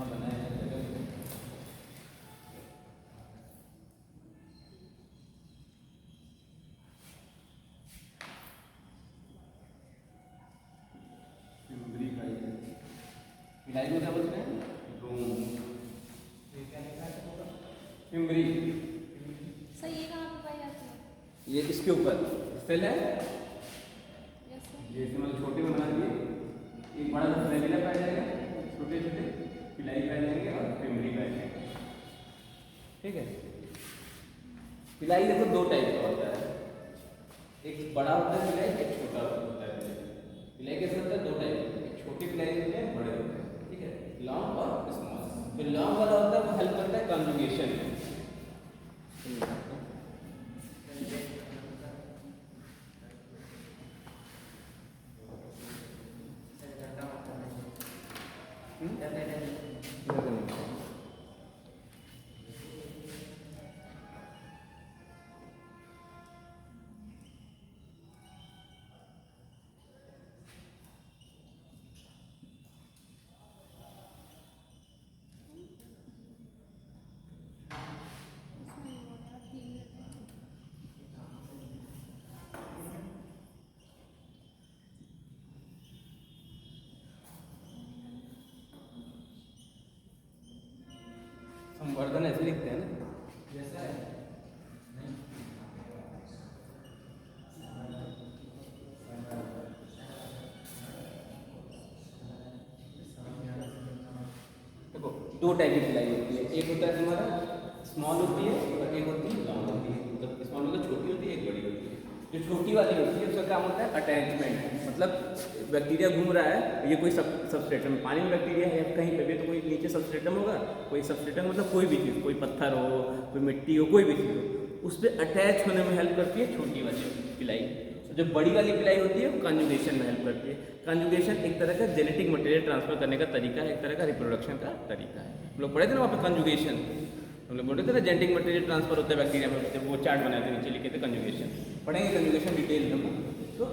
कहाँ बनाया है जगह? फिम्बरी इकाई को क्या बोलते हैं? रोम। फिम्बरी सर ये कहाँ पे पाई जाती है? ये इसके ऊपर सेल है, यस सर। ये इसमें मतलब छोटे में बना दिए, एक बड़ा सा फ्रेमिला पाया जाएगा, छोटे छोटे पिलाई पाए जाएंगे और फिम्बरी पाए जाएंगे। ठीक है। पिलाई देखो दो टाइप का होता है, एक बड़ा होता है पिलाई, एक छोटा होता है पिलाई। पिलाई कैसे होता है? दो टाइप होते हैं, एक छोटी पिलाई होते हैं, बड़े होते हैं। ठीक है, लॉन्ग और स्मॉल। तो लॉन्ग वाला होता है वो हेल्प करता है कॉन्जुगेशन में। संवर्धन ऐसे लिखते हैं ना, जैसा है। देखो दो टाइप की पिलाई होती है, एक होता है तुम्हारा स्मॉल होती है और एक होती है लॉन्ग होती है। मतलब स्मॉल मतलब छोटी होती है, एक बड़ी होती है। जो छोटी वाली होती है उसका काम होता है अटैचमेंट, मतलब बैक्टीरिया घूम रहा है, ये कोई सबस्ट्रेटम, पानी में बैक्टीरिया है कहीं पे भी तो कोई नीचे सबस्ट्रेटम होगा, कोई सबस्ट्रेटम मतलब कोई भी चीज़, कोई पत्थर हो, कोई मिट्टी हो, कोई भी चीज़ हो, उस पर अटैच होने में हेल्प करती है छोटी वाली पिलाई। जो बड़ी वाली पिलाई होती है वो कॉन्जुगेशन में हेल्प करती है। कॉन्जुगेशन एक तरह का जेनेटिक मटेरियल ट्रांसफर करने का तरीका है, एक तरह का रिप्रोडक्शन का तरीका है। हम लोग पढ़े थे ना वहाँ पे कॉन्जुगेशन, हम लोग बोलते थे ना जेनेटिक मटेरियल ट्रांसफर होता है बैक्टीरिया में, जब वो चार्ट बनाए थे नीचे लिखे थे कॉन्जुगेशन, पढ़ेंगे कॉन्जुगेशन डिटेल में। तो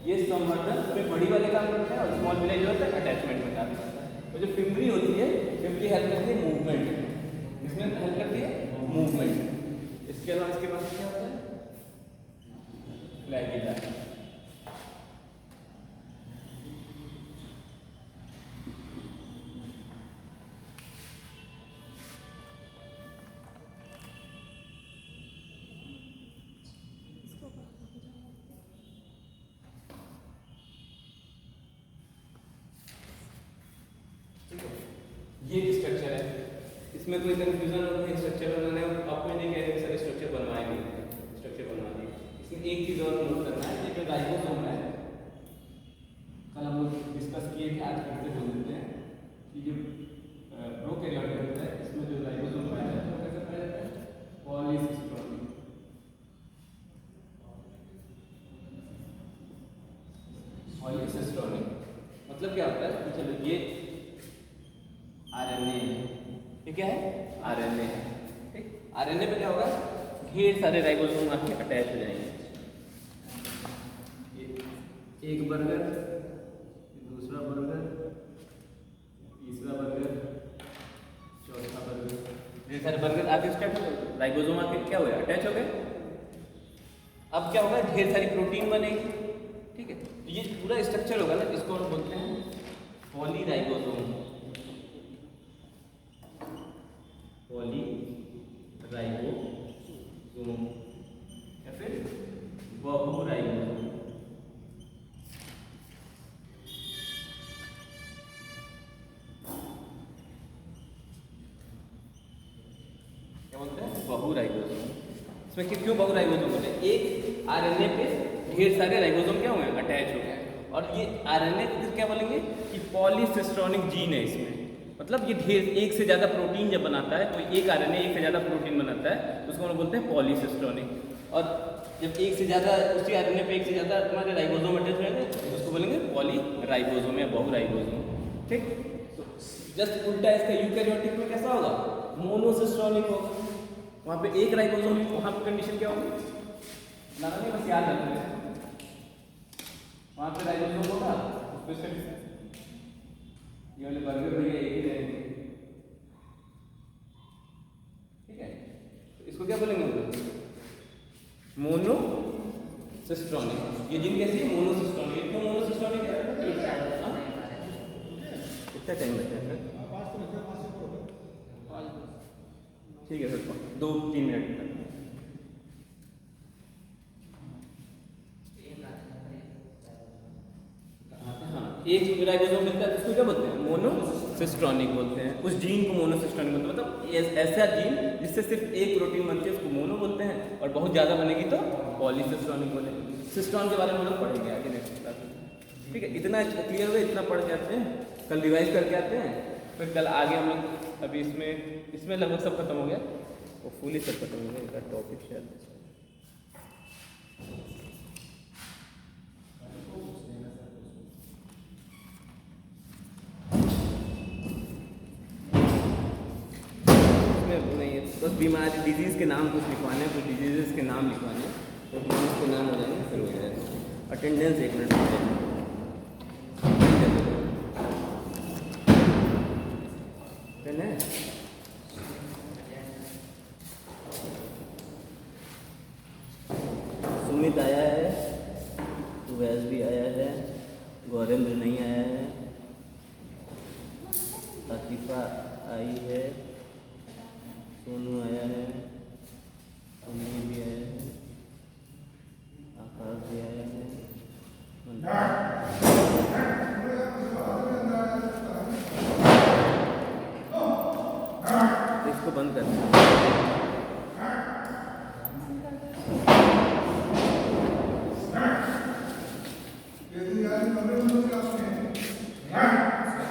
ये संवर्धन में बड़ी वाले काम करते हैं और स्मॉल पिलाई जो होता है अटैचमेंट में काम करता है। तो जो फिम्बरी होती है, फिम्बरी हेल्प करती है मूवमेंट, इसमें हेल्प करती है मूवमेंट। इसके अलावा इसके पास क्या होता है? फ्लैजिला। ये स्ट्रक्चर है, इसमें कोई कंफ्यूजन हो तो स्ट्रक्चर बनाने आपको नहीं कह रहे सर स्ट्रक्चर बनवाएंगे, स्ट्रक्चर बनवा दिए। इसमें एक चीज़ और नोट करना है, ये जो राइबोसोम है, कल हम लोग डिस्कस किए थे, आज फिर से बोल देते हैं कि जो प्रोकैरियोटिक होता है इसमें जो राइबोसोम पाया जाता है वो कैसे पाया जाता है? पॉलीसिस्टोनिक। पॉलीसिस्टोनिक मतलब क्या होता है? चलो ये आरएनए, ये क्या है? आरएनए है। ठीक, आरएनए पे क्या होगा? ढेर सारे राइबोसोम आपके अटैच हो जाएंगे। एक बर्गर, दूसरा बर्गर, तीसरा बर्गर, चौथा बर्गर, ढेर सारे बर्गर आपके स्टार्ट हो गए, राइबोसोम आपके क्या हुए? अटैच हो गए। अब क्या होगा? ढेर सारी प्रोटीन बनेगी। ठीक है, तो ये पूरा स्ट्रक्चर होगा ना, इसको हम बोलते हैं पॉलीराइबोसोम। पॉलीराइबोसोम या फिर बहुराइबोसोम। क्या बोलते हैं? बहुराइबोसोम। इसमें क्यों बहुराइबोसोम बोलते हैं? एक आरएनए पे ढेर सारे राइबोसोम क्या हुए? अटैच हो गए। और ये आरएनए क्या बोलेंगे कि पॉलीसिस्टोनिक जीन है इसमें, मतलब ये ढेर एक से ज़्यादा प्रोटीन जब बनाता है, कोई एक आरएनए एक से ज़्यादा प्रोटीन बनाता है तो उसको हम बोलते हैं पॉलीसिस्टोनिक। और जब एक से ज़्यादा उसी आरएनए पे एक से ज़्यादा तुम्हारे राइबोसोम अटैच होंगे तो उसको बोलेंगे पॉलीराइबोसोम या बहुराइबोसोम। ठीक, तो जस्ट उल्टा इसका यूकैरियोटिक में कैसा होगा? मोनोसिस्टोनिक होगा। वहाँ पे एक राइबोसोम, वहाँ पे कंडीशन क्या होगी? ना नहीं, बस याद रखना है, वहाँ पे राइबोसोम होगा, उस पर ये वाले बर्गर भैया एक ही रहेंगे, इसको क्या बोलेंगे हम लोग? मोनोसिस्टोनिक। ये जीन कैसी है? मोनोसिस्टोनिक। क्यों मोनोसिस्टोनिक है? हाँ? कितना टाइम लगता है सर? ठीक है सर, 2-3 मिनट तक। हाँ, एक राइबोसोम मिलता है, उसको क्या बोलते हैं? मोनोसिस्टोनिक बोलते हैं। उस जीन को मोनोसिस्टोनिक बोलते हैं, मतलब ऐसा जीन जिससे सिर्फ एक प्रोटीन बनती है उसको मोनो बोलते हैं, और बहुत ज़्यादा बनेगी तो पॉलीसिस्टोनिक बोलेंगे। सिस्टोन के बारे में हम लोग पढ़ेंगे आगे नेक्स्ट क्लास में। ठीक है, इतना क्लियर हुआ, इतना पढ़ के आते हैं, कल रिवाइज करके आते हैं, फिर कल आगे हम लोग अभी इसमें लगभग सब खत्म हो गया, वो फुली सब खत्म हो गया। इसका टॉपिक शायद नहीं है, बस बीमारी डिजीज़ के नाम कुछ लिखवाने हैं, कुछ डिजीज़ के नाम लिखवाने हैं, तो डिजीज़ के नाम हो जाएंगे, फिर हो जाएगा। अटेंडेंस 1 मिनट पेन है। सुमित आया है, वैस भी आया है, गौरेंद्र नहीं आया है, आतिफा आई है, सोनू आया है, अमीर भी आया है, आकाश भी आया है, इसको बंद करना है।